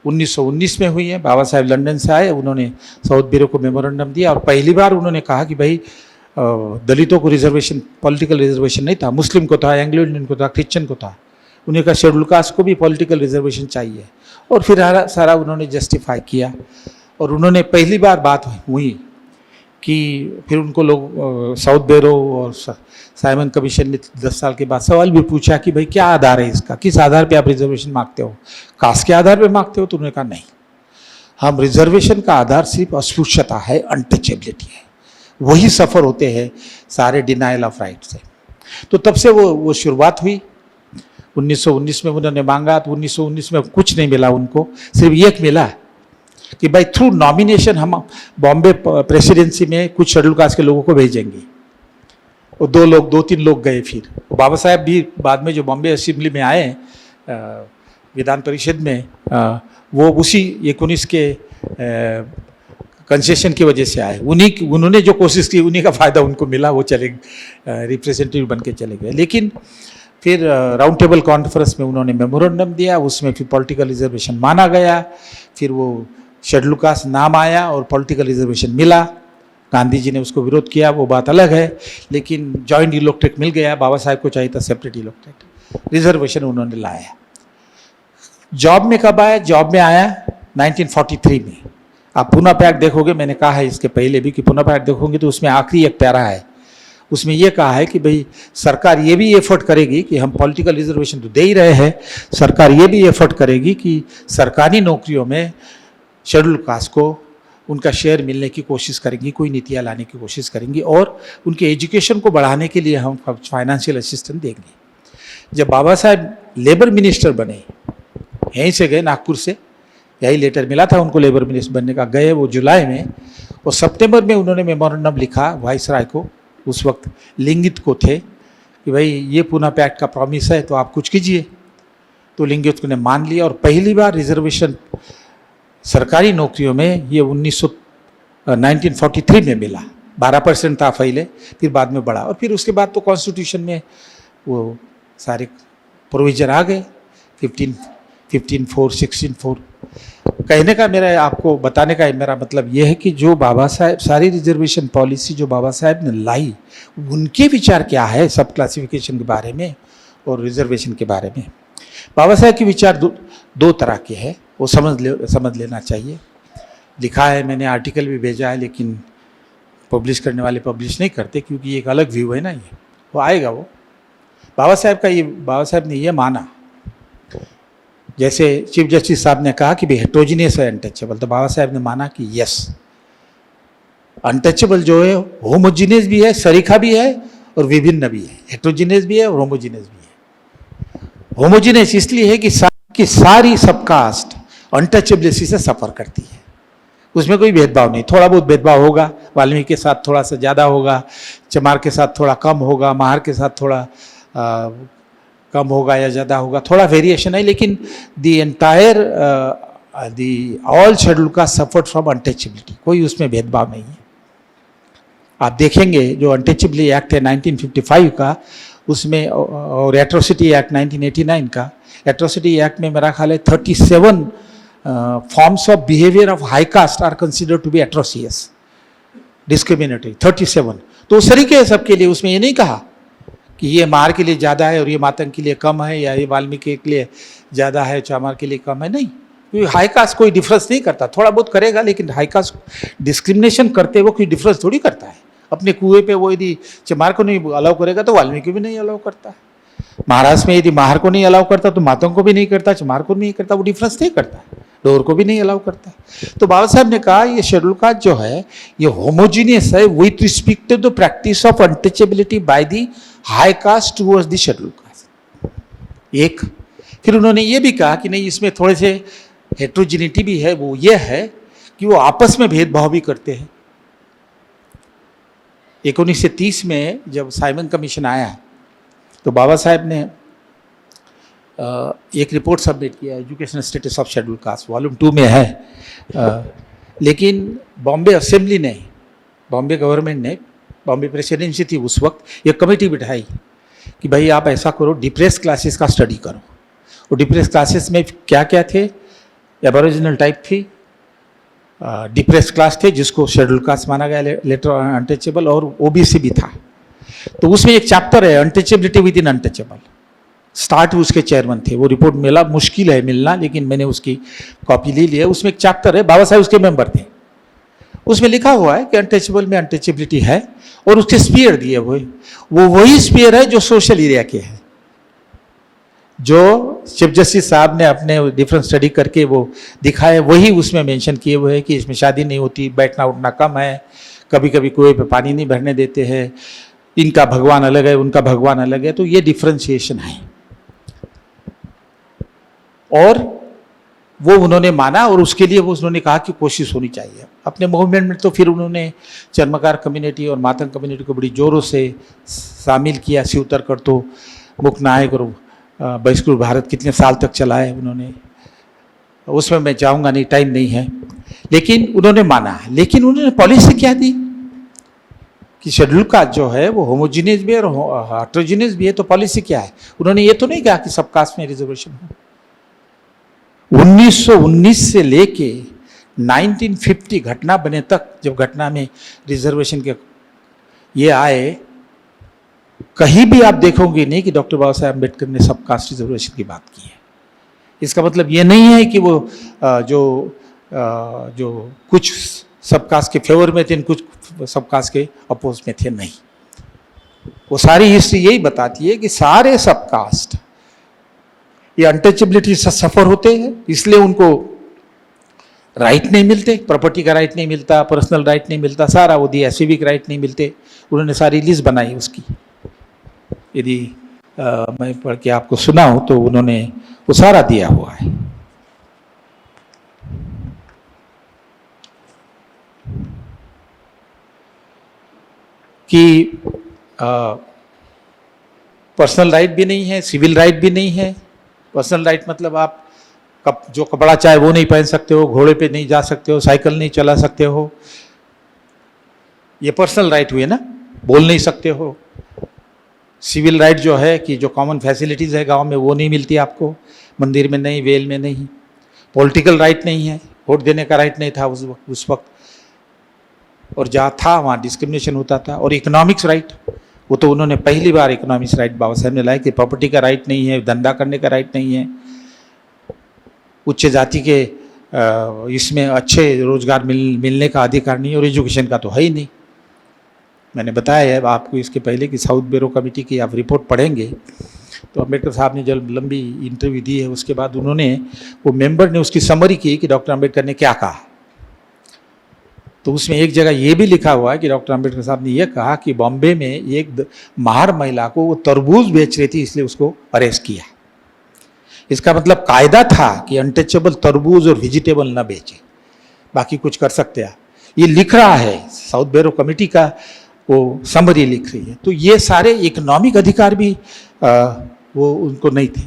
1919 में हुई है। बाबा साहेब लंदन से आए, उन्होंने साउथ ब्यूरो को मेमोरेंडम दिया और पहली बार उन्होंने कहा कि भाई दलितों को रिजर्वेशन, पॉलिटिकल रिजर्वेशन नहीं था, मुस्लिम को था, एंग्लो इंडियन को था, क्रिश्चियन को था, उन्हें कहा शेड्यूल कास्ट को भी पॉलिटिकल रिजर्वेशन चाहिए। और फिर सारा उन्होंने जस्टिफाई किया। और उन्होंने पहली बार बात हुई कि फिर उनको लोग साउथ ब्यूरो और साइमन कमीशन ने 10 साल के बाद सवाल भी पूछा कि भाई क्या आधार है इसका, किस आधार पे आप रिजर्वेशन मांगते हो, कास्ट के आधार पे मांगते हो? तो उन्होंने कहा नहीं, हम रिजर्वेशन का आधार सिर्फ अस्पृश्यता है, अनटचेबिलिटी है, वही सफ़र होते हैं सारे डिनाइल ऑफ राइट से। तो तब से वो शुरुआत हुई। 1919 में उन्होंने मांगा तो 1919 में कुछ नहीं मिला उनको, सिर्फ एक मिला कि भाई थ्रू नॉमिनेशन हम बॉम्बे प्रेसिडेंसी में कुछ शेड्यूल कास्ट के लोगों को भेजेंगे। और 2-3 लोग गए। फिर बाबा साहब भी बाद में जो बॉम्बे असेंबली में आए विधान परिषद में, वो उसी 19 के कंसेशन की वजह से आए। उन्होंने जो कोशिश की उन्हीं का फ़ायदा उनको मिला, वो चले रिप्रेजेंटेटिव बन के चले गए। लेकिन फिर राउंड टेबल कॉन्फ्रेंस में उन्होंने मेमोरेंडम दिया, उसमें फिर पॉलिटिकल रिजर्वेशन माना गया। फिर वो शेड्यूल कास्ट नाम आया और पॉलिटिकल रिजर्वेशन मिला। गांधी जी ने उसको विरोध किया, वो बात अलग है, लेकिन जॉइंट इलेक्ट्रेट मिल गया। बाबा साहब को चाहिए था सेपरेट इलेक्ट्रेट, रिजर्वेशन उन्होंने लाया। जॉब में कब आया? जॉब में आया 1943 में। आप पुनः पैक्ट देखोगे, मैंने कहा है इसके पहले भी कि पुनः पैक्ट देखोगे तो उसमें आखिरी एक पैरा है, उसमें यह कहा है कि भाई सरकार ये भी एफर्ट करेगी कि हम पॉलिटिकल रिजर्वेशन तो दे ही रहे हैं, सरकार ये भी एफर्ट करेगी कि सरकारी नौकरियों में शेड्यूल कास्ट को उनका शेयर मिलने की कोशिश करेंगी, कोई नीतियाँ लाने की कोशिश करेंगी और उनके एजुकेशन को बढ़ाने के लिए हम फाइनेंशियल असिस्टेंस देंगे। जब बाबा साहब लेबर मिनिस्टर बने, यहीं से गए नागपुर से, यही लेटर मिला था उनको लेबर मिनिस्टर बनने का, गए वो जुलाई में और सितंबर में उन्होंने मेमोरेंडम लिखा वाइसराय को, उस वक्त लिंगित को थे, कि भाई ये पुनः पैक्ट का प्रॉमिस है तो आप कुछ कीजिए। तो लिंगित को ने मान लिया और पहली बार रिजर्वेशन सरकारी नौकरियों में ये 1943 में मिला। 12% था पहले, फिर बाद में बढ़ा और फिर उसके बाद तो कॉन्स्टिट्यूशन में वो सारे प्रोविजन आ गए, 15(4), 16(4। कहने का मेरा, आपको बताने का मेरा मतलब ये है कि जो बाबा साहब सारी रिजर्वेशन पॉलिसी जो बाबा साहब ने लाई, उनके विचार क्या है सब क्लासिफिकेशन के बारे में और रिजर्वेशन के बारे में। बाबा साहब के विचार दो तरह के हैं, वो समझ लेना चाहिए। लिखा है, मैंने आर्टिकल भी भेजा है, लेकिन पब्लिश करने वाले पब्लिश नहीं करते क्योंकि ये एक अलग व्यू है ना, ये वो आएगा वो। बाबा साहब ने ये माना, जैसे चीफ जस्टिस साहब ने कहा कि भाई हेट्रोजिनियस है अनटचेबल, तो बाबा साहब ने माना कि यस, अनटचेबल जो है होमोजीनियस भी है, सरीखा भी है और विभिन्न भी है, हेट्रोजिनियस भी है और होमोजीनियस भी है। होमोजीनियस इसलिए है कि सारी सबकास्ट अनटचेबिलिटी से सफ़र करती है, उसमें कोई भेदभाव नहीं। थोड़ा बहुत भेदभाव होगा, वाल्मीकि के साथ थोड़ा सा ज़्यादा होगा, चमार के साथ थोड़ा कम होगा, महार के साथ थोड़ा कम होगा या ज़्यादा होगा, थोड़ा वेरिएशन है, लेकिन ऑल शेड्यूल का सफर्ड फ्रॉम अनटचेबिलिटी, कोई उसमें भेदभाव नहीं है। आप देखेंगे जो अनटचेबिलिटी एक्ट है 1955 का, उसमें और एट्रोसिटी एक्ट 1989 का, एट्रोसिटी एक्ट में मेरा ख्याल है 37 forms of behaviour of high caste are considered to be atrocious, discriminatory, 37। तो उस तरीके सबके लिए, उसमें ये नहीं कहा कि ये मार के लिए ज़्यादा है और ये मातंग के लिए कम है, या ये वाल्मीकि के लिए ज़्यादा है, चामार के लिए कम है, नहीं। क्योंकि हाई कास्ट कोई डिफरेंस नहीं करता, थोड़ा बहुत करेगा, लेकिन हाई कास्ट डिस्क्रिमिनेशन करते हुए कोई डिफरेंस थोड़ी करता है। अपने कुएं पे वो यदि चमार को नहीं अलाउ करेगा तो वाल्मीकि भी नहीं अलाउ करता है। महाराष्ट्र में यदि माहर को नहीं अलाउ करता तो मातंग को भी नहीं करता, चमार को नहीं करता, वो डिफरेंस नहीं करता है, डोर को भी नहीं अलाउ करता। तो बाबा साहब ने कहा ये शेड्यूल कास्ट जो है ये होमोजीनियस है with respect to the practice of untouchability by the high caste towards the schedule caste. एक फिर उन्होंने ये भी कहा कि नहीं, इसमें थोड़े से हेट्रोजिनिटी भी है, वो ये है कि वो आपस में भेदभाव भी करते हैं। 1930 में जब साइमन कमीशन आया तो बाबा साहब ने एक रिपोर्ट सबमिट किया, educational status of schedule caste, volume 2 में है। लेकिन बॉम्बे असेंबली ने, बॉम्बे गवर्नमेंट ने, बॉम्बे प्रेसिडेंसी थी उस वक्त, एक कमेटी बिठाई कि भाई आप ऐसा करो, डिप्रेस क्लासेस का स्टडी करो। और डिप्रेस क्लासेस में क्या क्या थे, एबोरिजिनल टाइप थी, डिप्रेस क्लास थे जिसको शेड्यूल कास्ट माना गया लेटर अनटचेबल, और ओबीसी भी था। तो उसमें एक चैप्टर है untouchability with in untouchable, start उसके चेयरमैन थे। वो रिपोर्ट मिला, मुश्किल है मिलना, लेकिन मैंने उसकी कॉपी ले ली है। उसमें एक चैप्टर है, बाबा साहब उसके मेंबर थे, उसमें लिखा हुआ है कि अनटचेबल में अनटचेबिलिटी है और उसके स्पीयर दिए हुए, वो वही स्पीयर है जो सोशल एरिया के हैं, जो चीफ जस्टिस साहब ने अपने डिफरेंट स्टडी करके वो दिखाए, वही उसमें मेंशन किए हुए हैं कि इसमें शादी नहीं होती, बैठना उठना कम है, कभी कभी कुएं पे पानी नहीं भरने देते हैं, इनका भगवान अलग है, उनका भगवान अलग है। तो ये डिफ्रेंशिएशन है और वो उन्होंने माना और उसके लिए वो उन्होंने कहा कि कोशिश होनी चाहिए। अपने मूवमेंट में तो फिर उन्होंने चर्मकार कम्युनिटी और मातंग कम्युनिटी को बड़ी जोरों से शामिल किया। शिवतर कर तो मुख्य नायक और बहिष्कृत भारत कितने साल तक चला है उन्होंने, उसमें मैं जाऊंगा नहीं, टाइम नहीं है। लेकिन उन्होंने माना, लेकिन उन्होंने पॉलिसी क्या दी कि शेड्यूल कास्ट जो है वो होमोजीनियस भी है और हेट्रोजीनियस भी है। तो पॉलिसी क्या है, उन्होंने ये तो नहीं कहा कि सब कास्ट में रिजर्वेशन हो। 1919 से लेके 1950 घटना बने तक, जब घटना में रिजर्वेशन के ये आए, कहीं भी आप देखोगे नहीं कि डॉक्टर बाबा साहेब अम्बेडकर ने सब कास्ट रिजर्वेशन की बात की है। इसका मतलब ये नहीं है कि वो जो जो कुछ सबकास्ट के फेवर में थे, कुछ सबकास्ट के अपोज में थे, नहीं। वो सारी हिस्ट्री यही बताती है कि सारे सबकास्ट ये अनटचेबिलिटी से सफर होते हैं, इसलिए उनको राइट नहीं मिलते, प्रॉपर्टी का राइट नहीं मिलता, पर्सनल राइट नहीं मिलता, सारा वो दिया, सिविक राइट नहीं मिलते। उन्होंने सारी लिस्ट बनाई उसकी, यदि मैं पढ़ के आपको सुनाऊं तो उन्होंने वो सारा दिया हुआ है। कि पर्सनल राइट भी नहीं है, सिविल राइट भी नहीं है। पर्सनल राइट मतलब आप जो कपड़ा चाहे वो नहीं पहन सकते हो, घोड़े पे नहीं जा सकते हो, साइकिल नहीं चला सकते हो, ये पर्सनल राइट हुए ना, बोल नहीं सकते हो। सिविल राइट जो है कि जो कॉमन फैसिलिटीज़ है गांव में वो नहीं मिलती आपको, मंदिर में नहीं, वेल में नहीं। पॉलिटिकल राइट नहीं है, वोट देने का राइट नहीं था उस वक्त, और जहाँ था वहाँ डिस्क्रिमिनेशन होता था। और इकोनॉमिक्स राइट, वो तो उन्होंने पहली बार इकोनॉमिक्स राइट बाबा साहब ने लाया कि प्रॉपर्टी का राइट नहीं है, धंधा करने का राइट नहीं है, उच्च जाति के इसमें अच्छे रोजगार मिलने का अधिकार नहीं, और एजुकेशन का तो है ही नहीं। मैंने बताया है आपको इसके पहले कि साउथ ब्यूरो कमेटी की आप रिपोर्ट पढ़ेंगे तो अम्बेडकर साहब ने जब लंबी इंटरव्यू दी है उसके बाद उन्होंने, वो मेंबर ने उसकी समरी की कि डॉक्टर अम्बेडकर ने क्या कहा। तो उसमें एक जगह ये भी लिखा हुआ है कि डॉक्टर अम्बेडकर साहब ने यह कहा कि बॉम्बे में एक महार महिला को वो तरबूज बेच रही थी, इसलिए उसको अरेस्ट किया। इसका मतलब कायदा था कि अनटचेबल तरबूज और वेजिटेबल न बेचे, बाकी कुछ कर सकते हैं। ये लिख रहा है साउथ ब्यूरो कमेटी का, वो समरी लिख रही है। तो ये सारे इकोनॉमिक अधिकार भी वो उनको नहीं थे।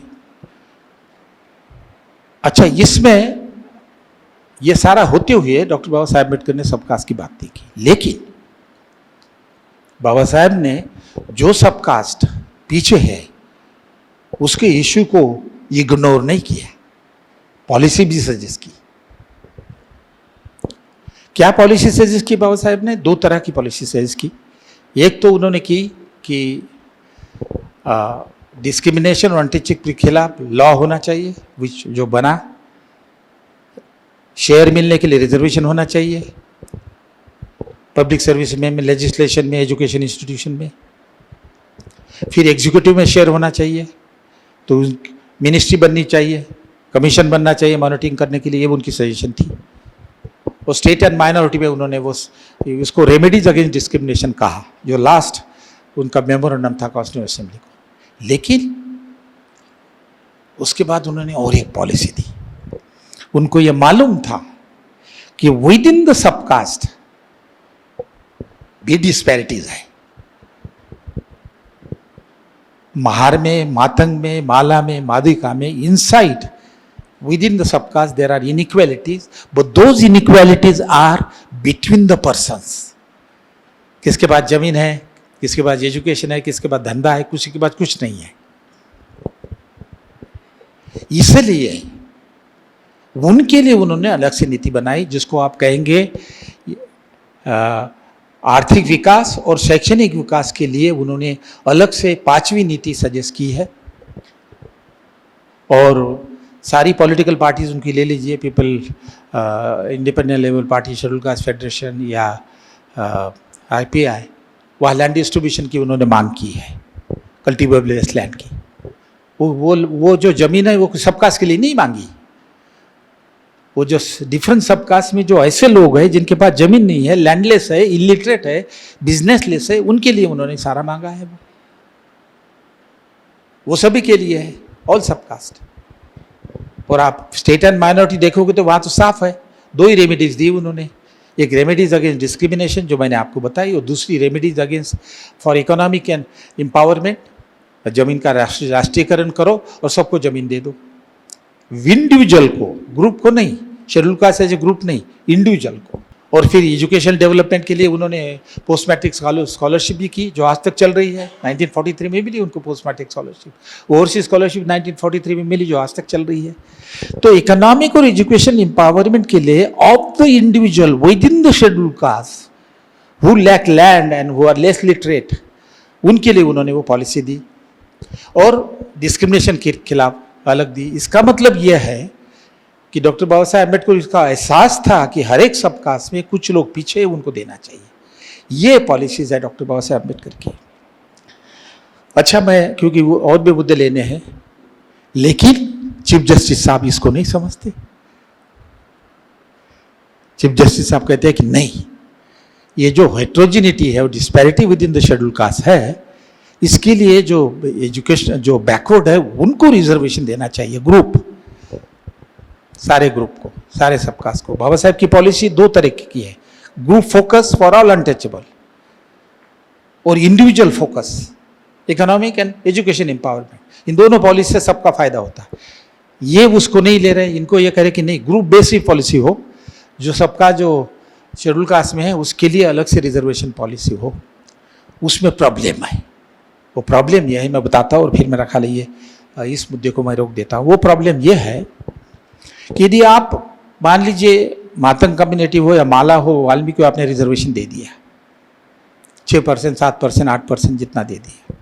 अच्छा, इसमें ये सारा होते हुए डॉक्टर बाबा साहेब अम्बेडकर ने सबकास्ट की बात नहीं की, लेकिन बाबा साहेब ने जो सबकास्ट पीछे है उसके इश्यू को इग्नोर नहीं किया, पॉलिसी भी सजेस्ट की। क्या पॉलिसी सजेस्ट की बाबा साहेब ने? दो तरह की पॉलिसी सजेस्ट की। एक तो उन्होंने की कि डिस्क्रिमिनेशन और अनटचिंग के खिलाफ लॉ होना चाहिए, विच जो बना, शेयर मिलने के लिए रिजर्वेशन होना चाहिए पब्लिक सर्विस में, लेजिस्लेशन में, एजुकेशन इंस्टीट्यूशन में। फिर एग्जीक्यूटिव में शेयर होना चाहिए, तो मिनिस्ट्री बननी चाहिए, कमीशन बनना चाहिए मॉनिटरिंग करने के लिए, ये उनकी सजेशन थी। और स्टेट एंड माइनॉरिटी में उन्होंने वो उसको रेमेडीज अगेंस्ट डिस्क्रिमिनेशन कहा, जो लास्ट उनका मेमोरेंडम था कॉन्स्टिट्यूएंट असेंबली को। लेकिन उसके बाद उन्होंने और एक पॉलिसी दी। उनको ये मालूम था कि विद इन द सबकास्ट भी डिस्पैरिटीज है। महार में, मातंग में, माला में, मादिका में, inside within the subcaste there are inequalities, but those inequalities are between the persons. किसके पास जमीन है, किसके पास एजुकेशन है, किसके पास धंधा है, किसी के पास कुछ नहीं है। इसलिए उनके लिए उन्होंने अलग से नीति बनाई, जिसको आप कहेंगे आर्थिक विकास और शैक्षणिक विकास के लिए उन्होंने अलग से 5वीं नीति सजेस्ट की है। और सारी पॉलिटिकल पार्टीज उनकी ले लीजिए, people independent level party, schedule caste federation या IPI, वह लैंड डिस्ट्रीब्यूशन की उन्होंने मांग की है, कल्टिवेबल लैंड की। वो जो जमीन है वो सबकास्ट के लिए नहीं मांगी। वो जो डिफरेंट सबकास्ट में जो ऐसे लोग हैं जिनके पास जमीन नहीं है, लैंडलेस है, इलिटरेट है, बिजनेसलेस है, उनके लिए उन्होंने सारा मांगा है। वो सभी के लिए है, ऑल सबकास्ट। और आप स्टेट एंड माइनॉरिटी देखोगे तो वहाँ तो साफ है, 2 ही रेमेडीज दी उन्होंने। एक रेमेडीज अगेंस्ट डिस्क्रिमिनेशन जो मैंने आपको बताई, और दूसरी remedies against for economic and empowerment, जमीन का राष्ट्रीयकरण करो और सबको जमीन दे दो, इंडिविजुअल को, ग्रुप को नहीं, schedule caste as a group नहीं, इंडिविजुअल को। और फिर एजुकेशन डेवलपमेंट के लिए उन्होंने पोस्ट मैट्रिक स्कॉलरशिप भी की, जो आज तक चल रही है। 1943 में मिली उनको post matric scholarship, overseas scholarship 1943 में मिली, जो आज तक चल रही है। तो इकोनॉमिक और एजुकेशन एम्पावरमेंट के लिए of the individual within the schedule caste who lack land and who are less literate, उनके लिए उन्होंने वो पॉलिसी दी। और डिस्क्रिमिनेशन के खिलाफ अलग दी। इसका मतलब यह है कि डॉक्टर बाबा साहेब अम्बेडकर इसका एहसास था कि हर एक सब कास्ट में कुछ लोग पीछे उनको देना चाहिए। ये पॉलिसीज है डॉक्टर बाबा साहेब अम्बेडकर की। अच्छा, मैं क्योंकि वो और भी मुद्दे लेने हैं, लेकिन चीफ जस्टिस साहब इसको नहीं समझते। चीफ जस्टिस साहब कहते हैं कि नहीं, ये जो हेट्रोजिनिटी है और disparity with in the schedule cast है, इसके लिए जो एजुकेशन जो बैकवर्ड है उनको रिजर्वेशन देना चाहिए, ग्रुप, सारे ग्रुप को, सारे सबकास्ट को। बाबा साहेब की पॉलिसी दो तरह की है, group focus for all untouchable और individual focus, economic and education empowerment. इन दोनों पॉलिसी से सबका फायदा होता है। ये उसको नहीं ले रहे, इनको ये करे कि नहीं, ग्रुप बेस्ड पॉलिसी हो, जो सबका जो शेड्यूल कास्ट में है उसके लिए अलग से रिजर्वेशन पॉलिसी हो। उसमें प्रॉब्लम है, वो प्रॉब्लम यह है, मैं बताता हूँ और फिर मेरा ख्याल ये इस मुद्दे को मैं रोक देता हूँ। वो प्रॉब्लम ये है कि यदि आप मान लीजिए मातंग कम्युनिटी हो या माला हो, वाल्मीकि को आपने रिजर्वेशन दे दिया 6%, 7%, 8% जितना दे दिया,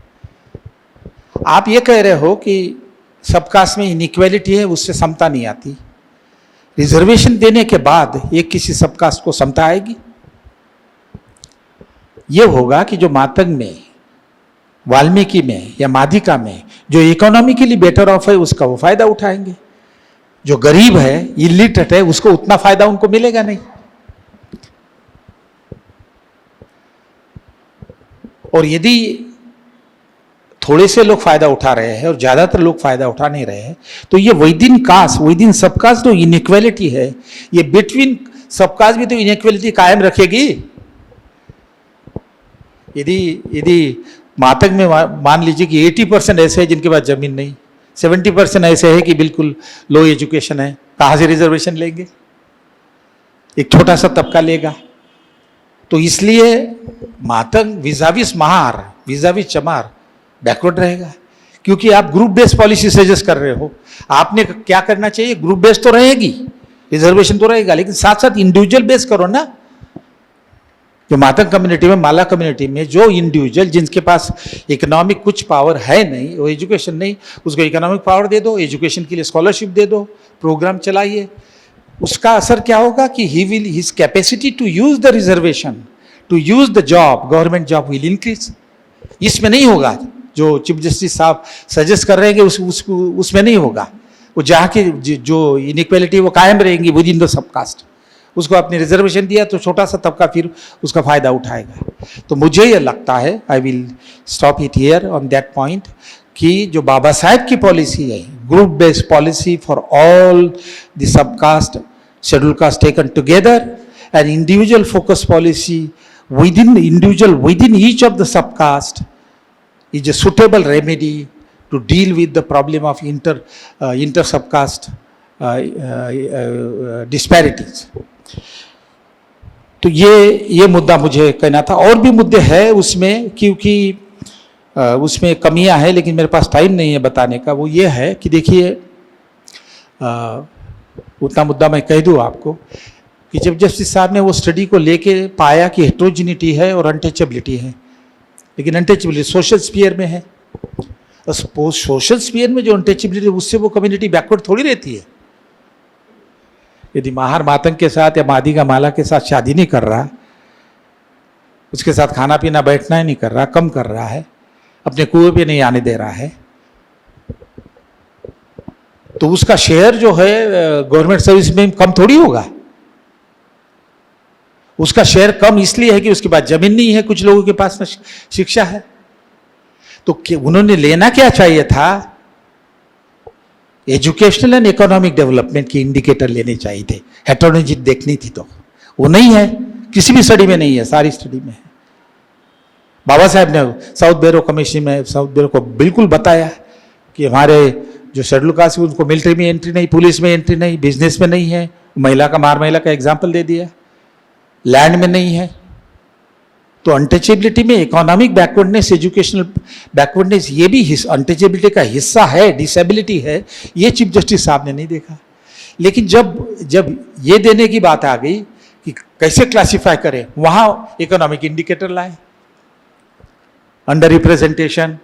आप ये कह रहे हो कि सबकास्ट में इनइक्वालिटी है, उससे समता नहीं आती। रिजर्वेशन देने के बाद एक किसी सबकास्ट को समता आएगी? ये होगा कि जो मातंग में, वाल्मीकि में या मादिका में जो इकोनॉमिकली बेटर ऑफ है उसका वो फायदा उठाएंगे, जो गरीब है, इलिटरेट है, उसको उतना फायदा उनको मिलेगा नहीं। और यदि थोड़े से लोग फायदा उठा रहे हैं और ज्यादातर लोग फायदा उठा नहीं रहे हैं, तो ये विदिन कास्ट, विदिन सबकास्ट जो इनइक्वालिटी है, ये बिटवीन सबकास्ट भी तो इनइक्वालिटी कायम रखेगी। यदि मातंग में मान लीजिए कि 80% ऐसे हैं जिनके पास जमीन नहीं, 70% ऐसे है कि बिल्कुल लो एजुकेशन है, कहाँ से रिजर्वेशन लेंगे? एक छोटा सा तबका लेगा। तो इसलिए मातंग विजाविस महार, विजाविस चमार बैकवर्ड रहेगा, क्योंकि आप ग्रुप बेस्ड पॉलिसी सजेस्ट कर रहे हो। आपने क्या करना चाहिए? ग्रुप बेस्ड तो रहेगी, रिजर्वेशन तो रहेगा, लेकिन साथ साथ इंडिविजुअल बेस्ड करो ना। जो मातंग कम्युनिटी में, माला कम्युनिटी में जो इंडिविजुअल जिनके पास इकोनॉमिक कुछ पावर है नहीं, वो एजुकेशन नहीं, उसको इकोनॉमिक पावर दे दो, एजुकेशन के लिए स्कॉलरशिप दे दो, प्रोग्राम चलाइए। उसका असर क्या होगा कि his capacity to use the reservation, to use the job, government job will increase. इसमें नहीं होगा जो चीफ जस्टिस साहब सजेस्ट कर रहे हैं उसमें नहीं होगा। वो जहाँ की जो इनइक्वालिटी वो कायम रहेंगी विद इन द सबकास्ट। उसको आपने रिजर्वेशन दिया तो छोटा सा तबका फिर उसका फायदा उठाएगा। तो मुझे ये लगता है, I will stop it here on that point, कि जो बाबा साहेब की पॉलिसी है, group based policy for all the subcaste, schedule caste taken together, and individual focus policy within each of the subcaste is a suitable remedy to deal with the problem of inter subcaste disparities. तो ये मुद्दा मुझे कहना था। और भी मुद्दे हैं उसमें, क्योंकि उसमें कमियां हैं, लेकिन मेरे पास टाइम नहीं है बताने का। वो ये है कि देखिए, उतना मुद्दा मैं कह दूं आपको कि चीफ जस्टिस साहब ने वो स्टडी को लेके पाया कि हेट्रोजिनिटी है और अनटचेबिलिटी है, लेकिन अनटचेबिलिटी सोशल स्फीयर में है। और सोशल स्फीयर में जो अनटचेबिलिटी, उससे वो कम्युनिटी बैकवर्ड थोड़ी रहती है। यदि माहर मातंग के साथ या मादिका माला के साथ शादी नहीं कर रहा, उसके साथ खाना पीना बैठना ही नहीं कर रहा, कम कर रहा है, अपने कुएं पे नहीं आने दे रहा है, तो उसका शेयर जो है गवर्नमेंट सर्विस में कम थोड़ी होगा। उसका शेयर कम इसलिए है कि उसके पास जमीन नहीं है, कुछ लोगों के पास शिक्षा है। तो उन्होंने लेना क्या चाहिए था? एजुकेशनल एंड इकोनॉमिक डेवलपमेंट की इंडिकेटर लेने चाहिए थे। हेट्रोजिनिटी देखनी थी, तो वो नहीं है, किसी भी स्टडी में नहीं है, सारी स्टडी में है। बाबा साहब ने साउथ ब्यूरो कमीशन में, साउथ ब्यूरो को बिल्कुल बताया कि हमारे जो शेड्यूल कास्ट, उनको मिलिट्री में एंट्री नहीं, पुलिस में एंट्री नहीं, बिजनेस में नहीं है, महिला का महिला का एग्जाम्पल दे दिया, लैंड में नहीं है। तो अनटचेबिलिटी में इकोनॉमिक बैकवर्डनेस, एजुकेशनल बैकवर्डनेस, ये भी अनटचेबिलिटी का हिस्सा है, डिसेबिलिटी है। ये चीफ जस्टिस साहब ने नहीं देखा। लेकिन जब ये देने की बात आ गई कि कैसे क्लासिफाई करें, वहां इकोनॉमिक इंडिकेटर लाए, under representation,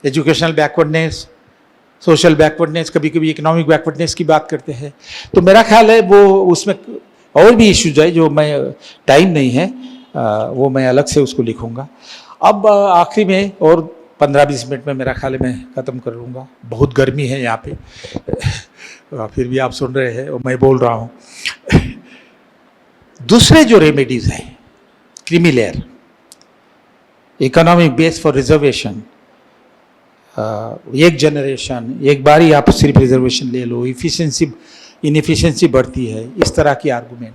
educational backwardness, social backwardness, कभी कभी इकोनॉमिक बैकवर्डनेस की बात करते हैं। तो मेरा ख्याल है वो उसमें और भी इश्यूज है जो मैं, टाइम नहीं है, वो मैं अलग से उसको लिखूंगा। अब आखिरी में और 15-20 मिनट में मेरा ख्याल है मैं ख़त्म कर लूँगा। बहुत गर्मी है यहाँ पे फिर भी आप सुन रहे हैं और मैं बोल रहा हूँ। दूसरे जो रेमेडीज हैं, creamy layer, economic base for reservation, एक जनरेशन, एक बार ही आप सिर्फ रिजर्वेशन ले लो, इनएफिशिएंसी बढ़ती है, इस तरह की आर्गूमेंट,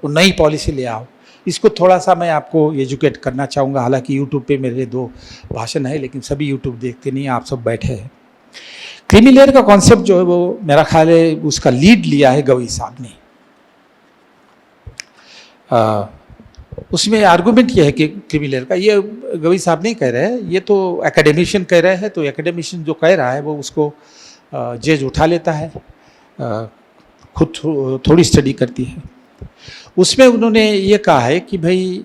वो नई पॉलिसी ले आओ, इसको थोड़ा सा मैं आपको एजुकेट करना चाहूँगा। हालांकि यूट्यूब पे मेरे 2 भाषण है, लेकिन सभी यूट्यूब देखते नहीं, आप सब बैठे हैं। क्रीमी लेयर का कॉन्सेप्ट जो है वो मेरा ख्याल है उसका लीड लिया है गवई साहब ने। उसमें आर्गूमेंट ये है कि क्रीमी लेयर का, ये गवई साहब नहीं कह रहे हैं, ये तो एकेडमिशियन कह रहे हैं। तो एकेडमिशियन जो कह रहा है वो उसको जज उठा लेता है, खुद थोड़ी स्टडी करती है। उसमें उन्होंने ये कहा है कि भाई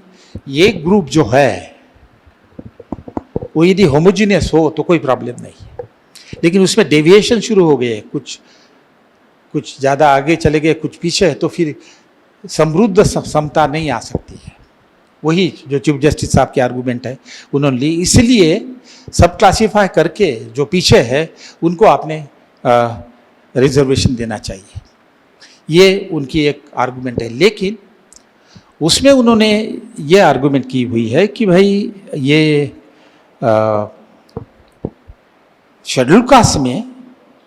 ये ग्रुप जो है वो यदि होमोजीनियस हो तो कोई प्रॉब्लम नहीं, लेकिन उसमें डेविएशन शुरू हो गए, कुछ ज़्यादा आगे चले गए, कुछ पीछे है, तो फिर समृद्ध समता नहीं आ सकती है। वही जो चीफ जस्टिस साहब की आर्गूमेंट है उन्होंने ली, इसलिए सब क्लासीफाई करके जो पीछे है उनको आपने रिजर्वेशन देना चाहिए। ये उनकी एक आर्गूमेंट है। लेकिन उसमें उन्होंने ये आर्गूमेंट की हुई है कि भाई ये शेड्यूल कास्ट में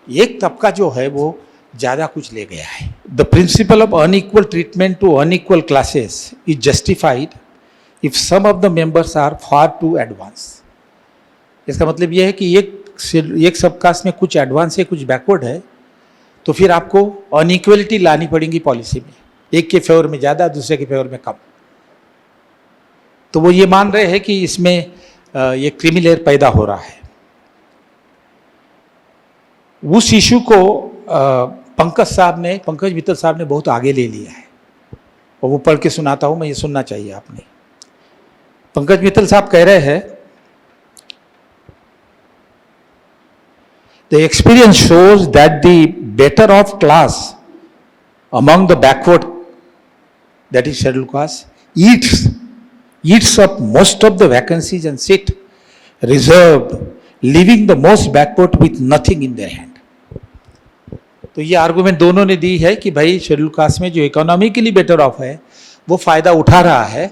एक तबका जो है वो ज़्यादा कुछ ले गया है। The principle of unequal treatment to unequal classes is justified if some of the members are far too advance. इसका मतलब यह है कि एक सबकास्ट में कुछ एडवांस है, कुछ बैकवर्ड है, तो फिर आपको अनइक्वलिटी लानी पड़ेगी पॉलिसी में, एक के फेवर में ज़्यादा, दूसरे के फेवर में कम। तो वो ये मान रहे हैं कि इसमें ये क्रीमी लेयर पैदा हो रहा है। उस इशू को पंकज मित्तल साहब ने बहुत आगे ले लिया है, और वो पढ़ के सुनाता हूँ मैं, ये सुनना चाहिए आपने। पंकज मित्तल साहब कह रहे हैं, The experience shows that the better off class among the backward, that is scheduled caste, eats up most of the vacancies and sit reserved, leaving the most backward with nothing in their hand. तो ये argument दोनों ने दी है कि भाई schedule caste में जो economically better of है वो फायदा उठा रहा है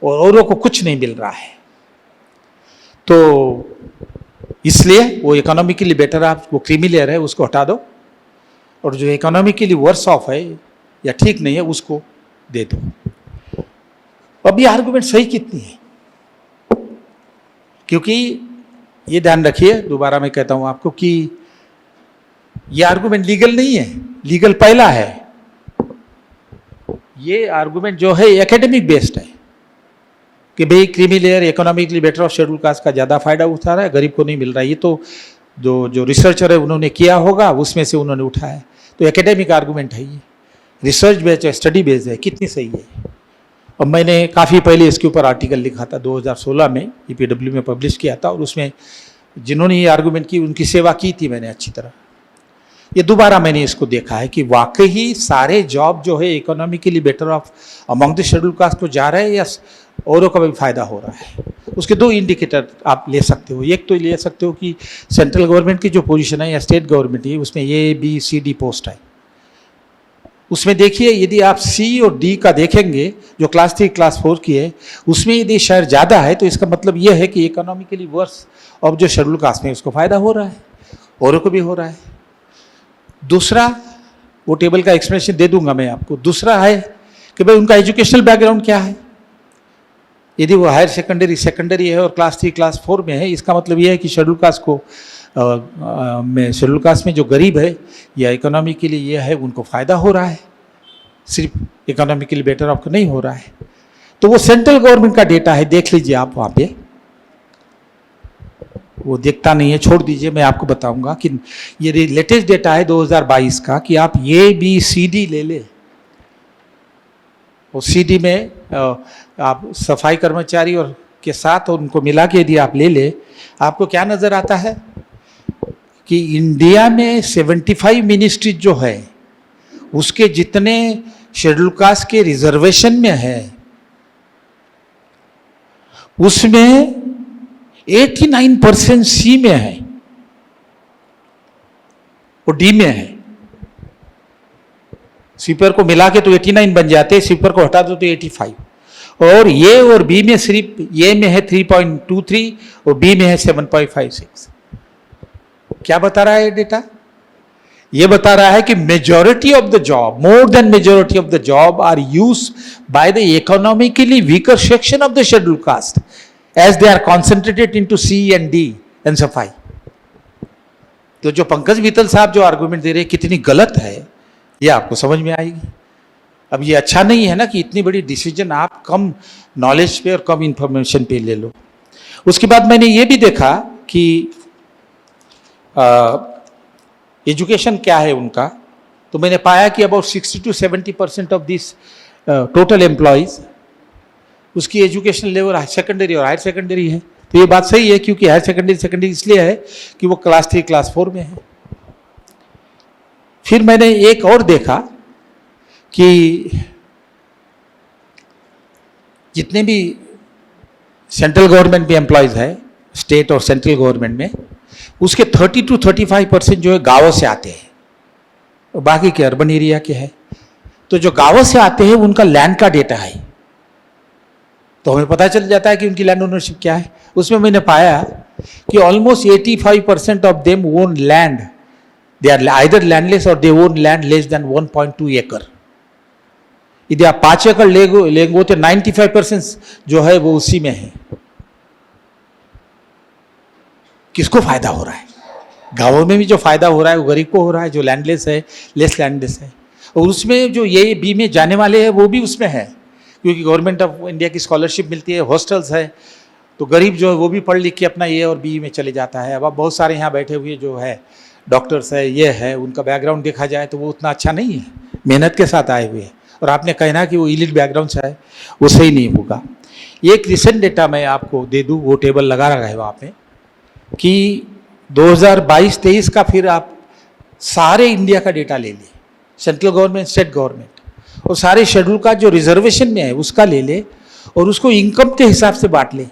और औरों को कुछ नहीं मिल रहा है, तो इसलिए वो इकोनॉमिकली बेटर ऑफ, वो क्रीमी लेयर है, उसको हटा दो, और जो इकोनॉमिकली वर्स ऑफ है या ठीक नहीं है उसको दे दो। अब ये आर्गुमेंट सही कितनी है? क्योंकि ये ध्यान रखिए, दोबारा मैं कहता हूं आपको कि ये आर्गुमेंट लीगल नहीं है, लीगल पहला है। ये आर्गुमेंट जो है एकेडमिक बेस्ड है कि भाई creamy layer economically better of schedule caste का ज़्यादा फायदा उठा रहा है, गरीब को नहीं मिल रहा है। ये तो जो रिसर्चर है उन्होंने किया होगा, उसमें से उन्होंने उठाया है। तो एकेडमिक आर्गुमेंट है, ये रिसर्च बेस्ड है, स्टडी बेस्ड है, कितनी सही है। और मैंने काफ़ी पहले इसके ऊपर आर्टिकल लिखा था, 2016 में EPW में पब्लिश किया था, और उसमें जिन्होंने ये आर्गुमेंट की उनकी सेवा की थी मैंने अच्छी तरह। ये दोबारा मैंने इसको देखा है कि वाकई ही सारे जॉब जो है economically better of among the schedule cast को जा रहे हैं या औरों का भी फायदा हो रहा है। उसके 2 इंडिकेटर आप ले सकते हो। एक तो ले सकते हो कि सेंट्रल गवर्नमेंट की जो पोजीशन है या स्टेट गवर्नमेंट की, उसमें ABCD पोस्ट है, उसमें देखिए यदि आप C और D का देखेंगे जो क्लास 3 क्लास 4 की है, उसमें यदि शेयर ज़्यादा है तो इसका मतलब यह है कि इकोनॉमिकली वर्स ऑफ जो शेड्यूल कास्ट में उसको फायदा हो रहा है, औरों को भी हो रहा है। दूसरा, वो टेबल का एक्सप्लेनेशन दे दूंगा मैं आपको। दूसरा है कि भाई उनका एजुकेशनल बैकग्राउंड क्या है। यदि वो हायर सेकेंडरी है और क्लास 3 क्लास 4 में है, इसका मतलब यह है कि शेड्यूल कास्ट को शेड्यूल कास्ट में जो गरीब है या इकोनॉमी के लिए यह है उनको फ़ायदा हो रहा है, सिर्फ इकोनॉमिकली बेटर ऑफ नहीं हो रहा है। तो वो सेंट्रल गवर्नमेंट का डेटा है, देख लीजिए आप वहाँ पे। वो देखता नहीं है, छोड़ दीजिए, मैं आपको बताऊंगा कि ये लेटेस्ट डेटा है 2022 का कि आप ABCD ले ले, और CD में आप सफाई कर्मचारी और के साथ और उनको मिला के यदि आप ले ले, आपको क्या नज़र आता है कि इंडिया में 75 मिनिस्ट्रीज जो है उसके जितने शेड्यूल कास्ट के रिजर्वेशन में है उसमें 89% सी में है और डी में है। स्वीपर को मिला के तो 89 बन जाते, स्वीपर को हटा दो तो 85, और ए और बी में सिर्फ ए में है 3.23 और बी में है 7.56। क्या बता रहा है डेटा? ये बता रहा है कि majority of the job, more than majority of the job are use by the economically weaker section of the schedule caste as they are concentrated into C and D and सफाई। तो जो पंकज मित्तल साहब जो आर्गुमेंट दे रहे हैं कितनी गलत है ये आपको समझ में आएगी। अब ये अच्छा नहीं है ना कि इतनी बड़ी डिसीजन आप कम नॉलेज पे और कम इंफॉर्मेशन पे ले लो। उसके बाद मैंने ये भी देखा कि एजुकेशन क्या है उनका, तो मैंने पाया कि about 60 to 70% of this total employees उसकी एजुकेशन लेवल सेकेंडरी और हायर सेकेंडरी है। तो ये बात सही है क्योंकि हायर सेकेंडरी इसलिए है कि वो क्लास 3 क्लास 4 में है। फिर मैंने एक और देखा कि जितने भी सेंट्रल गवर्नमेंट में एम्प्लॉयज है, स्टेट और सेंट्रल गवर्नमेंट में, उसके 30 to 35% जो है गांवों से आते हैं और बाकी के अर्बन एरिया के हैं। तो जो गांवों से आते हैं उनका लैंड का डेटा है, तो हमें पता चल जाता है कि उनकी लैंड ओनरशिप क्या है। उसमें मैंने पाया कि almost 85% of them own land, they are either landless और they own land less than 1.2 एकड़। यदि आप 5 एकड़ लेंगे तो 95% जो है वो उसी में है। किसको फायदा हो रहा है? गांवों में भी जो फायदा हो रहा है वो गरीब को हो रहा है, जो लैंडलेस है, लेस लैंडलेस है। और उसमें जो ये बी में जाने वाले हैं वो भी उसमें है, क्योंकि गवर्नमेंट ऑफ इंडिया की स्कॉलरशिप मिलती है, हॉस्टल्स है, तो गरीब जो है वो भी पढ़ लिख के अपना ए और बी में चले जाता है। अब आप बहुत सारे यहाँ बैठे हुए जो है डॉक्टर्स है, ये है, उनका बैकग्राउंड देखा जाए तो वो उतना अच्छा नहीं है, मेहनत के साथ आए हुए हैं, और आपने कहना कि वो इलीट बैकग्राउंड से है, वो सही नहीं होगा। एक रिसेंट डेटा मैं आपको दे दूँ, वो टेबल लगा रहा है वहाँ पे, कि 2022-23 का फिर आप सारे इंडिया का डेटा ले ले, सेंट्रल गवर्नमेंट, स्टेट गवर्नमेंट, और सारे शेड्यूल का जो रिजर्वेशन में है उसका ले ले और उसको इनकम के हिसाब से बांट ले।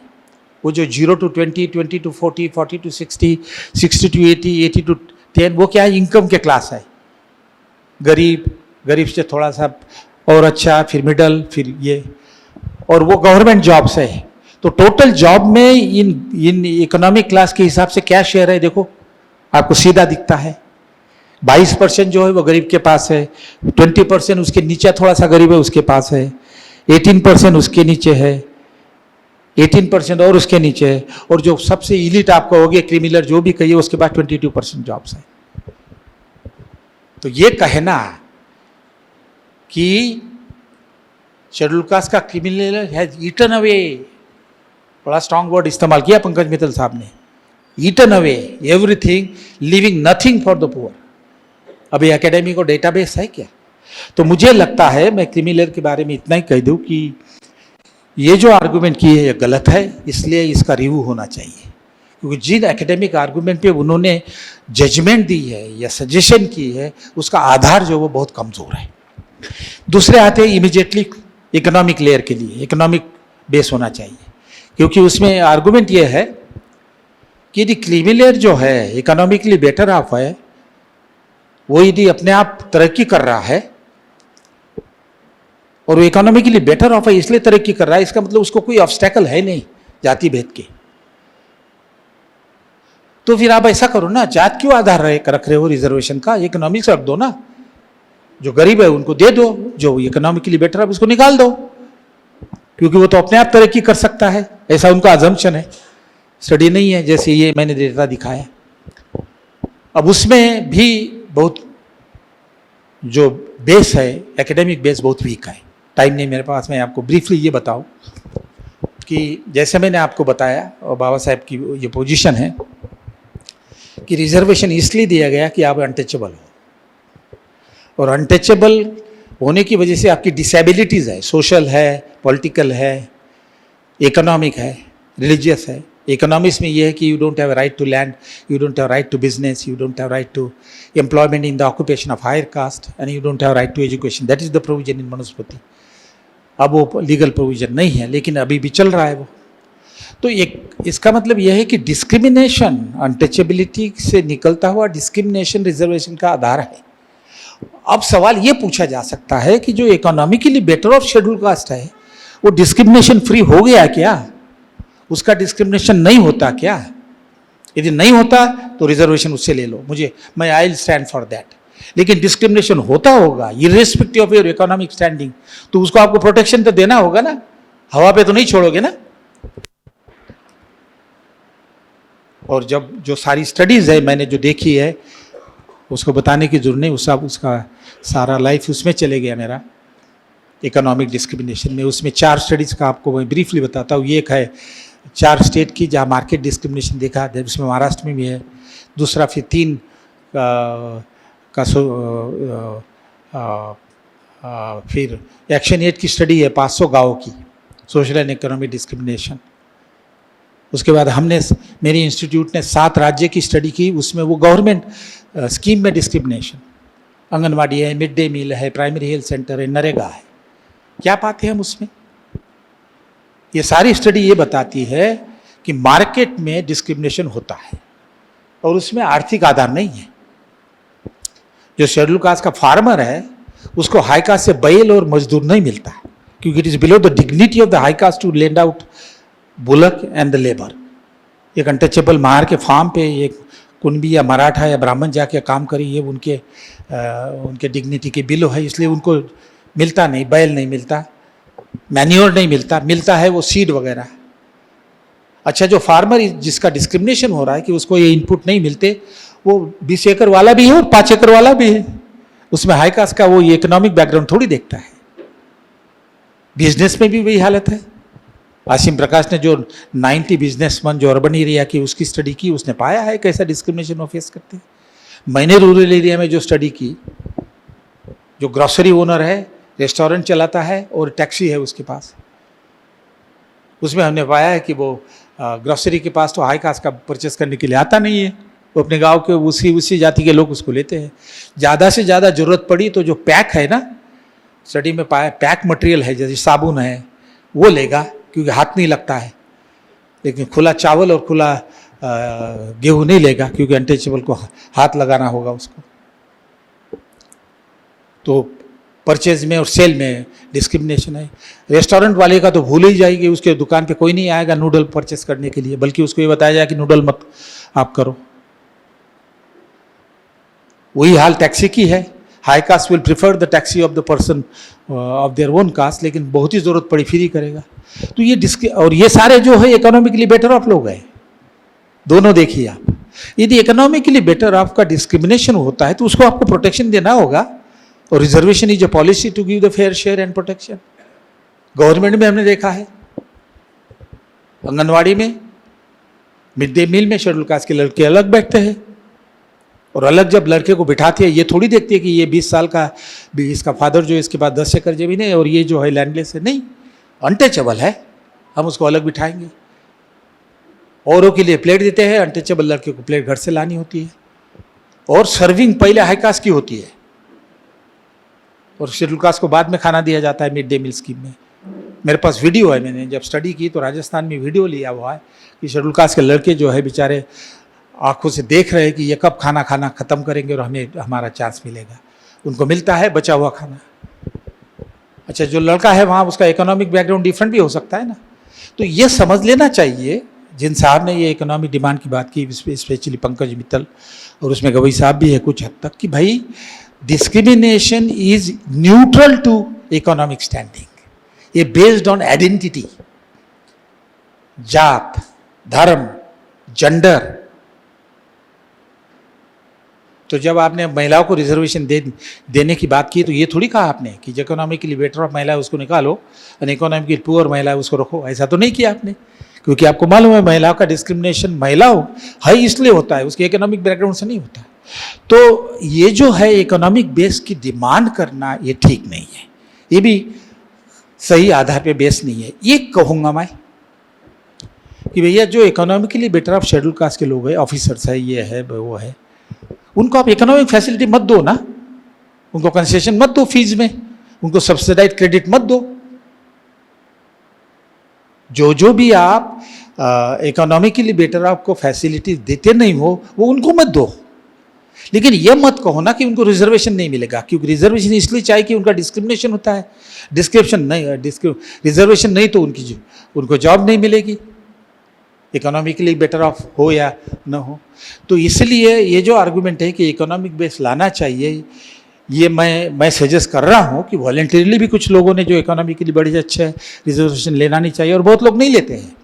वो जो 0 to 20, 20 to 40, 40 to 60, 60 to 80, 80 to 10, वो क्या है? इनकम के क्लास है। गरीब, गरीब से थोड़ा सा और अच्छा, फिर मिडल, फिर ये, और वो गवर्नमेंट जॉब से है। तो टोटल जॉब में इन इकोनॉमिक क्लास के हिसाब से क्या शेयर है देखो, आपको सीधा दिखता है। 22% जो है वो गरीब के पास है, 20% उसके नीचे थोड़ा सा गरीब है उसके पास है, 18% उसके नीचे है, 18% और उसके नीचे है, और जो सबसे इलीट आपका हो गया क्रिमिनल जो भी कहिए उसके बाद 22% जॉब्स है। तो ये कहना कि शेड्यूल कास्ट का क्रिमिनल हैज ईटन अवे, बड़ा स्ट्रॉन्ग वर्ड इस्तेमाल किया पंकज मित्तल साहब ने, eaten away everything, living nothing for the poor. अभी एकेडमिक और डेटाबेस है क्या? तो मुझे लगता है, मैं क्रिमिनल के बारे में इतना ही कह दूं कि ये जो आर्गुमेंट की है ये गलत है, इसलिए इसका रिव्यू होना चाहिए, क्योंकि जिन एकेडमिक आर्गुमेंट पे उन्होंने जजमेंट दी है या सजेशन की है उसका आधार जो वो बहुत कमजोर है। दूसरे आते हैं इमीडिएटली इकोनॉमिक लेयर के लिए, इकोनॉमिक बेस होना चाहिए, क्योंकि उसमें आर्गुमेंट ये है कि यदि क्रिमिनल जो है इकोनॉमिकली बेटर ऑफ है, वो यदि अपने आप तरक्की कर रहा है और वो इकोनॉमिकली बेटर ऑफ है इसलिए तरक्की कर रहा है, इसका मतलब उसको कोई ऑब्स्टेकल है नहीं जाति भेद के। तो फिर आप ऐसा करो ना, जात क्यों आधार रख रहे हो रिजर्वेशन का? इकोनॉमिक्स रख दो ना, जो गरीब है उनको दे दो, जो इकोनॉमिकली बेटर है उसको निकाल दो, क्योंकि वो तो अपने आप तरक्की कर सकता है, ऐसा उनका अजम्पशन है। स्टडी नहीं है जैसे ये मैंने डेटा दिखाया। अब उसमें भी बहुत जो बेस है, एकेडमिक बेस बहुत वीक है। टाइम नहीं मेरे पास, मैं आपको ब्रीफली ये बताऊं कि जैसे मैंने आपको बताया और बाबा साहब की ये पोजीशन है कि रिजर्वेशन इसलिए दिया गया कि आप अनटचेबल हो, और अनटचेबल होने की वजह से आपकी डिसेबिलिटीज़ है, सोशल है, पॉलिटिकल है, इकोनॉमिक है, रिलीजियस है, इकोनॉमिक्स में ये है कि you don't have right to land, you don't have right to business, you don't have right to employment in the occupation of higher caste and you don't have right to education. That is the provision in Manusmriti. अब वो legal provision नहीं है, लेकिन अभी भी चल रहा है वो. तो एक इसका मतलब यह है कि डिस्क्रिमिनेशन, अनटचेबिलिटी से निकलता हुआ डिस्क्रिमिनेशन रिजर्वेशन का आधार है. अब सवाल ये पूछा जा सकता है कि जो economically better of schedule caste है वो डिस्क्रिमिनेशन फ्री हो गया क्या? उसका डिस्क्रिमिनेशन नहीं होता क्या? यदि नहीं होता तो रिजर्वेशन उससे ले लो, मैं I will stand for that. लेकिन डिस्क्रिमिनेशन होता होगा irrespective of your economic standing, तो उसको आपको प्रोटेक्शन तो देना होगा ना, हवा पे तो नहीं छोड़ोगे ना. और जब जो सारी स्टडीज है मैंने जो देखी है उसको बताने की जरूरत नहीं, उसका सारा लाइफ उसमें चले गया मेरा, इकोनॉमिक डिस्क्रिमिनेशन में. उसमें 4 स्टडीज का आपको मैं ब्रीफली बताता हूँ. ये एक है 4 स्टेट की जहाँ मार्केट डिस्क्रिमिनेशन देखा, उसमें महाराष्ट्र में भी है. दूसरा फिर 3 फिर एक्शन 8 की स्टडी है 500 गाँव की, सोशल एंड इकोनॉमिक डिस्क्रिमिनेशन. उसके बाद मेरी इंस्टीट्यूट ने 7 राज्य की स्टडी की, उसमें वो गवर्नमेंट स्कीम में डिस्क्रिमिनेशन, आंगनवाड़ी है, मिड डे मील है, प्राइमरी हेल्थ सेंटर है, नरेगा है. क्या पाते हैं हम उसमें? ये सारी स्टडी ये बताती है कि मार्केट में डिस्क्रिमिनेशन होता है और उसमें आर्थिक आधार नहीं है. जो शेड्यूल कास्ट का फार्मर है उसको हाई कास्ट से बैल और मजदूर नहीं मिलता है, क्योंकि it is below the dignity of the high caste to lend out bullock and the labour. एक अनटचेबल मार के फार्म पे एक कुंबी या मराठा या ब्राह्मण जाके काम करी, ये उनके डिग्निटी के बिलो है, इसलिए उनको मिलता नहीं, बैल नहीं मिलता, मैन्योर नहीं मिलता, मिलता है वो सीड वगैरह. अच्छा, जो फार्मर जिसका डिस्क्रिमिनेशन हो रहा है कि उसको ये इनपुट नहीं मिलते, वो 20 एकड़ वाला भी है और 5 एकड़ वाला भी है. उसमें हाई कास्ट का वो इकोनॉमिक बैकग्राउंड थोड़ी देखता है. बिजनेस में भी वही हालत है. आसिम प्रकाश ने जो 90 बिजनेसमैन जो अर्बन एरिया की उसकी स्टडी की, उसने पाया है कैसा डिस्क्रिमिनेशन वो फेस करते हैं. मैंने रूरल एरिया में जो स्टडी की, जो ग्रोसरी ओनर है, रेस्टोरेंट चलाता है और टैक्सी है उसके पास, उसमें हमने पाया है कि वो ग्रोसरी के पास तो हाई कास्ट का परचेस करने के लिए आता नहीं है, वो अपने गांव के उसी जाति के लोग उसको लेते हैं. ज़्यादा से ज़्यादा ज़रूरत पड़ी तो जो पैक है ना, स्टडी में पाया पैक मटेरियल है जैसे साबुन है वो लेगा, क्योंकि हाथ नहीं लगता है. लेकिन खुला चावल और खुला गेहूँ नहीं लेगा, क्योंकि अनटचेबल को हाथ लगाना होगा उसको. तो परचेज में और सेल में डिस्क्रिमिनेशन है. रेस्टोरेंट वाले का तो भूल ही जाएगी, उसके दुकान पे कोई नहीं आएगा नूडल परचेस करने के लिए, बल्कि उसको ये बताया जाए कि नूडल मत आप करो. वही हाल टैक्सी की है. High caste will prefer the taxi of the person of their own caste, लेकिन बहुत ही ज़रूरत पड़ी फ्री करेगा. तो ये और ये सारे जो है इकोनॉमिकली बेटर ऑफ लोग हैं. दोनों देखिए आप, यदि इकोनॉमिकली बेटर ऑफ का डिस्क्रिमिनेशन होता है तो उसको आपको प्रोटेक्शन देना होगा. और reservation is a policy to give the fair share and protection. Government में हमने देखा है, आंगनवाड़ी में, मिड डे मील में शेड्यूल कास्ट के लड़के अलग बैठते हैं, और अलग जब लड़के को बिठाते हैं, ये थोड़ी देखते हैं कि ये 20 साल का भी इसका फादर जो है इसके पास 10 एकड़ जमीन है और ये जो है लैंडलेस है. नहीं, अनटचेबल है, हम उसको अलग बिठाएंगे. औरों के लिए प्लेट देते हैं, अनटचेबल लड़के को प्लेट घर से लानी होती है. और सर्विंग पहले हाई कास्ट की होती है और शेड्यूल कास्ट को बाद में खाना दिया जाता है मिड डे मील स्कीम में. मेरे पास वीडियो है, मैंने जब स्टडी की तो राजस्थान में वीडियो लिया हुआ है कि शेड्यूल कास्ट के लड़के जो है बेचारे आंखों से देख रहे हैं कि ये कब खाना ख़त्म करेंगे और हमें हमारा चांस मिलेगा. उनको मिलता है बचा हुआ खाना. अच्छा, जो लड़का है वहाँ उसका इकोनॉमिक बैकग्राउंड डिफरेंट भी हो सकता है ना. तो ये समझ लेना चाहिए, जिन साहब ने ये इकोनॉमिक डिमांड की बात की, स्पेशली पंकज मित्तल, और उसमें गवई साहब भी है कुछ हद तक, कि भाई discrimination is neutral to economic standing. ये बेस्ड ऑन आइडेंटिटी, जात, धर्म, जेंडर. तो जब आपने महिलाओं को रिजर्वेशन देने की बात की तो ये थोड़ी कहा आपने कि जो इकोनॉमिकली बेटर ऑफ महिला है उसको निकालो और इकोनॉमिकली पुअर महिला है उसको रखो. ऐसा तो नहीं किया आपने, क्योंकि आपको मालूम है महिलाओं का डिस्क्रिमिनेशन महिलाओं है इसलिए होता है, उसके इकोनॉमिक बैकग्राउंड से नहीं होता. तो ये जो है इकोनॉमिक बेस की डिमांड करना ये ठीक नहीं है, ये भी सही आधार पे बेस नहीं है. ये कहूँगा मैं कि भैया जो economically better of schedule caste के लोग हैं, ऑफिसर्स है, ये है वो है, उनको आप इकोनॉमिक फैसिलिटी मत दो ना, उनको कंसेशन मत दो फीस में, उनको सब्सिडाइज क्रेडिट मत दो। जो भी आप इकोनॉमिकली बेटर आपको फैसिलिटी देते नहीं हो वो उनको मत दो। लेकिन ये मत कहो ना कि उनको रिजर्वेशन नहीं मिलेगा, क्योंकि रिजर्वेशन इसलिए चाहिए कि उनका डिस्क्रिमिनेशन होता है। रिजर्वेशन नहीं तो उनको जॉब नहीं मिलेगी, इकोनॉमिकली बेटर ऑफ हो या न हो। तो इसलिए ये जो आर्गुमेंट है कि इकोनॉमिक बेस लाना चाहिए, ये मैं सजेस्ट कर रहा हूँ कि वॉलंटरीली भी कुछ लोगों ने जो इकोनॉमिकली बड़े अच्छे रिजर्वेशन लेना नहीं चाहिए, और बहुत लोग नहीं लेते हैं।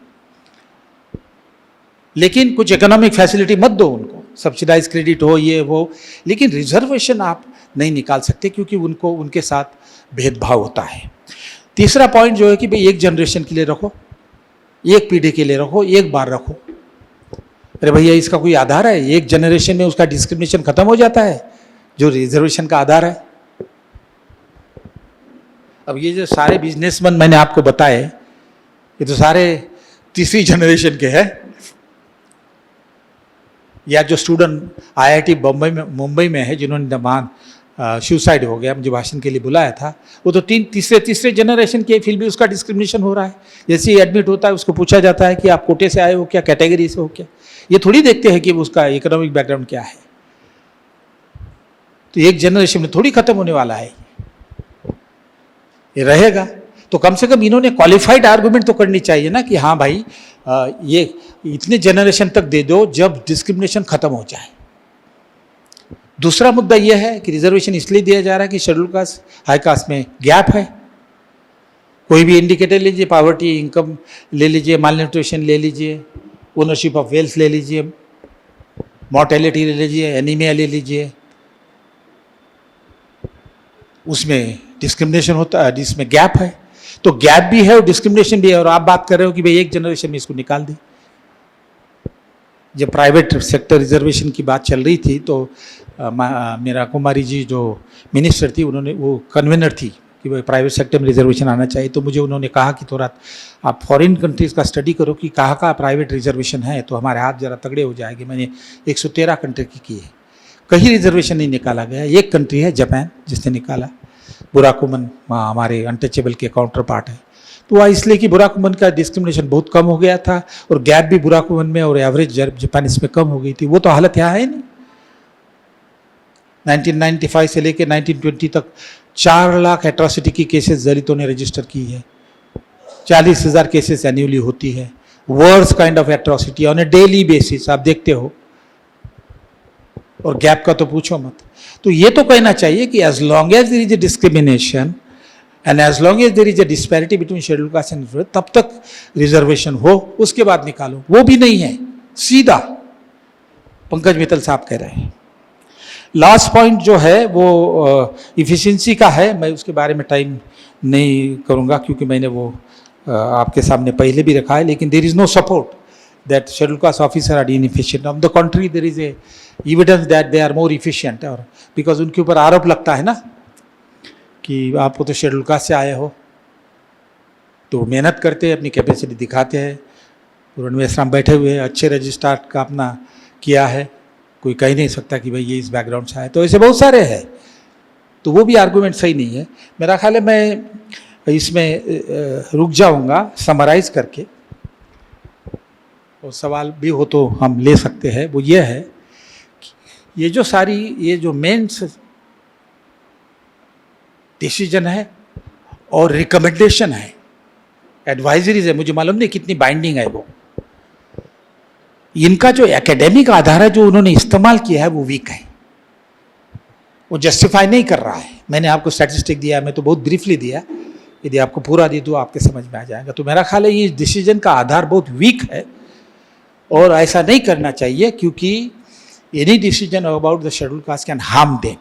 लेकिन कुछ इकोनॉमिक फैसिलिटी मत दो उनको, सब्सिडाइज क्रेडिट हो, ये वो, लेकिन रिजर्वेशन आप नहीं निकाल सकते क्योंकि उनके साथ भेदभाव होता है। तीसरा पॉइंट जो है कि भाई एक जनरेशन के लिए रखो, एक पीढ़ी के लिए रखो, एक बार रखो। अरे भैया इसका कोई आधार है? एक जनरेशन में उसका डिस्क्रिमिनेशन खत्म हो जाता है जो रिजर्वेशन का आधार है। अब ये जो सारे बिजनेसमैन मैंने आपको बताए, ये तो सारे तीसरी जनरेशन के हैं। या जो स्टूडेंट आईआईटी मुंबई में है जिन्होंने दमान सुसाइड हो गया, मुझे भाषण के लिए बुलाया था, वो तो तीसरे जनरेशन के, फिर भी उसका डिस्क्रिमिनेशन हो रहा है। जैसे ही एडमिट होता है उसको पूछा जाता है कि आप कोटे से आए हो क्या, कैटेगरी से हो क्या। ये थोड़ी देखते हैं कि उसका इकोनॉमिक बैकग्राउंड क्या है। तो एक जनरेशन में थोड़ी खत्म होने वाला है, ये रहेगा। तो कम से कम इन्होंने क्वालिफाइड आर्गुमेंट तो करनी चाहिए ना कि हाँ भाई ये इतने जनरेशन तक दे दो जब डिस्क्रिमिनेशन खत्म हो जाए। दूसरा मुद्दा यह है कि रिजर्वेशन इसलिए दिया जा रहा है कि शेड्यूल कास्ट हाई कास्ट में गैप है। कोई भी इंडिकेटर लीजिए, पॉवर्टी, इनकम ले लीजिए, माल न्यूट्रिशन ले लीजिए, ओनरशिप ऑफ वेल्थ ले लीजिए, मॉर्टेलिटी ले लीजिए, एनीमिया ले लीजिए, उसमें डिस्क्रिमिनेशन होता है, जिसमें गैप है। तो गैप भी है और डिस्क्रिमिनेशन भी है, और आप बात कर रहे हो कि भाई एक जनरेशन में इसको निकाल दें। जब प्राइवेट सेक्टर रिजर्वेशन की बात चल रही थी तो मीरा कुमारी जी जो मिनिस्टर थी, उन्होंने, वो कन्वेनर थी कि भाई प्राइवेट सेक्टर में रिजर्वेशन आना चाहिए, तो मुझे उन्होंने कहा कि थोड़ा आप फॉरेन कंट्रीज़ का स्टडी करो कि कहाँ प्राइवेट रिजर्वेशन है, तो हमारे हाथ ज़रा तगड़े हो जाएंगे। मैंने 113 कंट्री की है, कहीं रिजर्वेशन नहीं निकाला गया। एक कंट्री है जापान जिसने निकाला, बुराकुमन हमारे अनटचेबल के काउंटर पार्ट है। तो वह इसलिए कि बुराकुमन का डिस्क्रिमिनेशन बहुत कम हो गया था और गैप भी बुराकुमन में और एवरेज जापान इसमें कम हो गई थी। वो तो हालत यहाँ है नहीं। 1995 से लेकर 1920 तक 4 लाख एट्रॉसिटी की केसेस दलितों ने रजिस्टर की है। 40,000 केसेस एन्युअली होती है। Worst kind of atrocity on A daily basis आप देखते हो, और गैप का तो पूछो मत। तो ये तो कहना चाहिए कि as long as there is a discrimination and as long as there is a disparity between schedule caste and तब तक रिजर्वेशन हो, उसके बाद निकालो। वो भी नहीं है, सीधा पंकज मित्तल साहब कह रहे हैं। लास्ट पॉइंट जो है वो इफिशिएंसी का है। मैं उसके बारे में टाइम नहीं करूँगा क्योंकि मैंने वो आपके सामने पहले भी रखा है। लेकिन there is no support that schedule caste officer are inefficient. On the country there is a evidence that they are more efficient, और बिकॉज उनके ऊपर आरोप लगता है ना कि आप तो शेड्यूल कास्ट से आए हो, तो मेहनत करते हैं, अपनी कैपेसिटी दिखाते हैं। पूर्ण मेश्राम बैठे हुए हैं, अच्छे रजिस्ट्रार का अपना किया है, कोई कह नहीं सकता कि भाई ये इस बैकग्राउंड से आए। तो ऐसे बहुत सारे हैं, तो वो भी आर्गूमेंट सही नहीं है। मेरा ख्याल है मैं इसमें रुक जाऊंगा समराइज करके, और सवाल भी हो तो हम ले सकते हैं। वो ये है कि ये जो मेन डिसीजन है और रिकमेंडेशन है, एडवाइजरीज है, मुझे मालूम नहीं कितनी बाइंडिंग है वो, इनका जो एकेडमिक आधार है जो उन्होंने इस्तेमाल किया है वो वीक है, वो जस्टिफाई नहीं कर रहा है। मैंने आपको स्टैटिस्टिक दिया, मैं तो बहुत ब्रीफली दिया, यदि आपको पूरा दे दूँ आपके समझ में आ जाएगा। तो मेरा ख्याल है ये डिसीजन का आधार बहुत वीक है और ऐसा नहीं करना चाहिए, क्योंकि any decision about the schedule cast can harm them.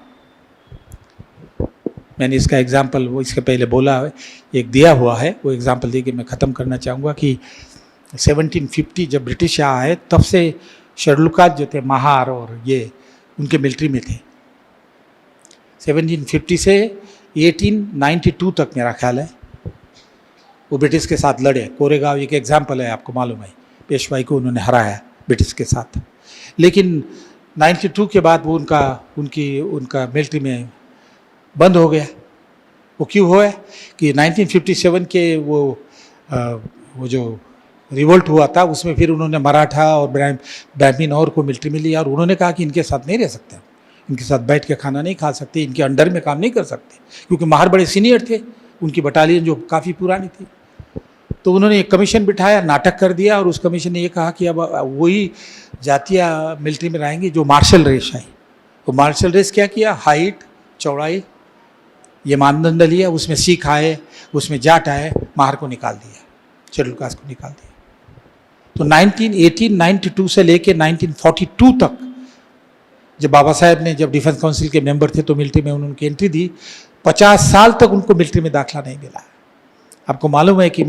मैंने इसका एग्जाम्पल वो इसके पहले बोला है, एक दिया हुआ है, वो एग्जाम्पल दे के मैं ख़त्म करना चाहूँगा कि 1750 जब ब्रिटिश यहाँ आए तब से शेड्यूल कास्ट जो थे महार और ये उनके मिलिट्री में थे। 1750 से 1892 तक मेरा ख्याल है वो ब्रिटिश के साथ लड़े। कोरेगांव एक एग्जाम्पल है, आपको मालूम है, पेशवाई को उन्होंने हराया ब्रिटिश के साथ। लेकिन 92 के बाद वो उनका मिलिट्री में बंद हो गया। वो क्यों हुआ कि 1957 के वो जो रिवोल्ट हुआ था उसमें फिर उन्होंने मराठा और ब्राह्मीण और को मिलिट्री में लिया और उन्होंने कहा कि इनके साथ नहीं रह सकते, इनके साथ बैठ के खाना नहीं खा सकते, इनके अंडर में काम नहीं कर सकते, क्योंकि महार बड़े सीनियर थे, उनकी बटालियन जो काफ़ी पुरानी थी। तो उन्होंने एक कमीशन बिठाया, नाटक कर दिया और उस कमीशन ने ये कहा कि अब वही जातियाँ मिलिट्री में रहेंगी जो मार्शल रेस आई। वो मार्शल रेस क्या किया, हाइट, चौड़ाई, ये मानदंड लिया, उसमें सिख आए, उसमें जाट आए, महार को निकाल दिया, शेड्यूल कास्ट को निकाल दिया। तो 1892 से लेके 1942 तक जब बाबा साहेब ने जब डिफेंस काउंसिल के मेंबर थे तो मिलिट्री में उन्होंने एंट्री दी, 50 साल तक उनको मिलिट्री में दाखिला नहीं मिला। आपको मालूम है कि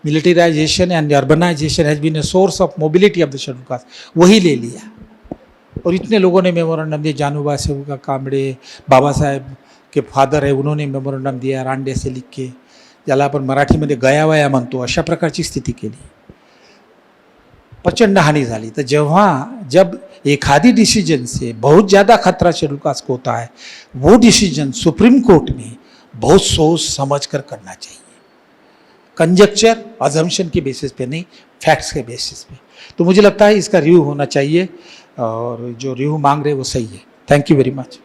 militarization and urbanization has been a source of mobility of the schedule caste, वही ले लिया। और इतने लोगों ने मेमोरेंडम दिया, जानूबा सेवका कामड़े, बाबा साहेब के फादर आहे उन्होंने मेमोरेंडम दिया रांडे से लिख के, ज्याला आपण मराठीमध्ये गयावया म्हणतो, अशा प्रकारची स्थिती केली, प्रचंड हानी झाली। तर जब एखादी डिसीजन से बहुत ज़्यादा खतरा शेड्यूल कास्ट को होता है, वो डिसीजन सुप्रीम कोर्ट ने बहुत सोच समझ कर करना चाहिए, कंजक्चर अजम्पशन के बेसिस पे नहीं, फैक्ट्स के बेसिस पे। तो मुझे लगता है इसका रिव्यू होना चाहिए और जो रिव्यू मांग रहे वो सही है। Thank you very much.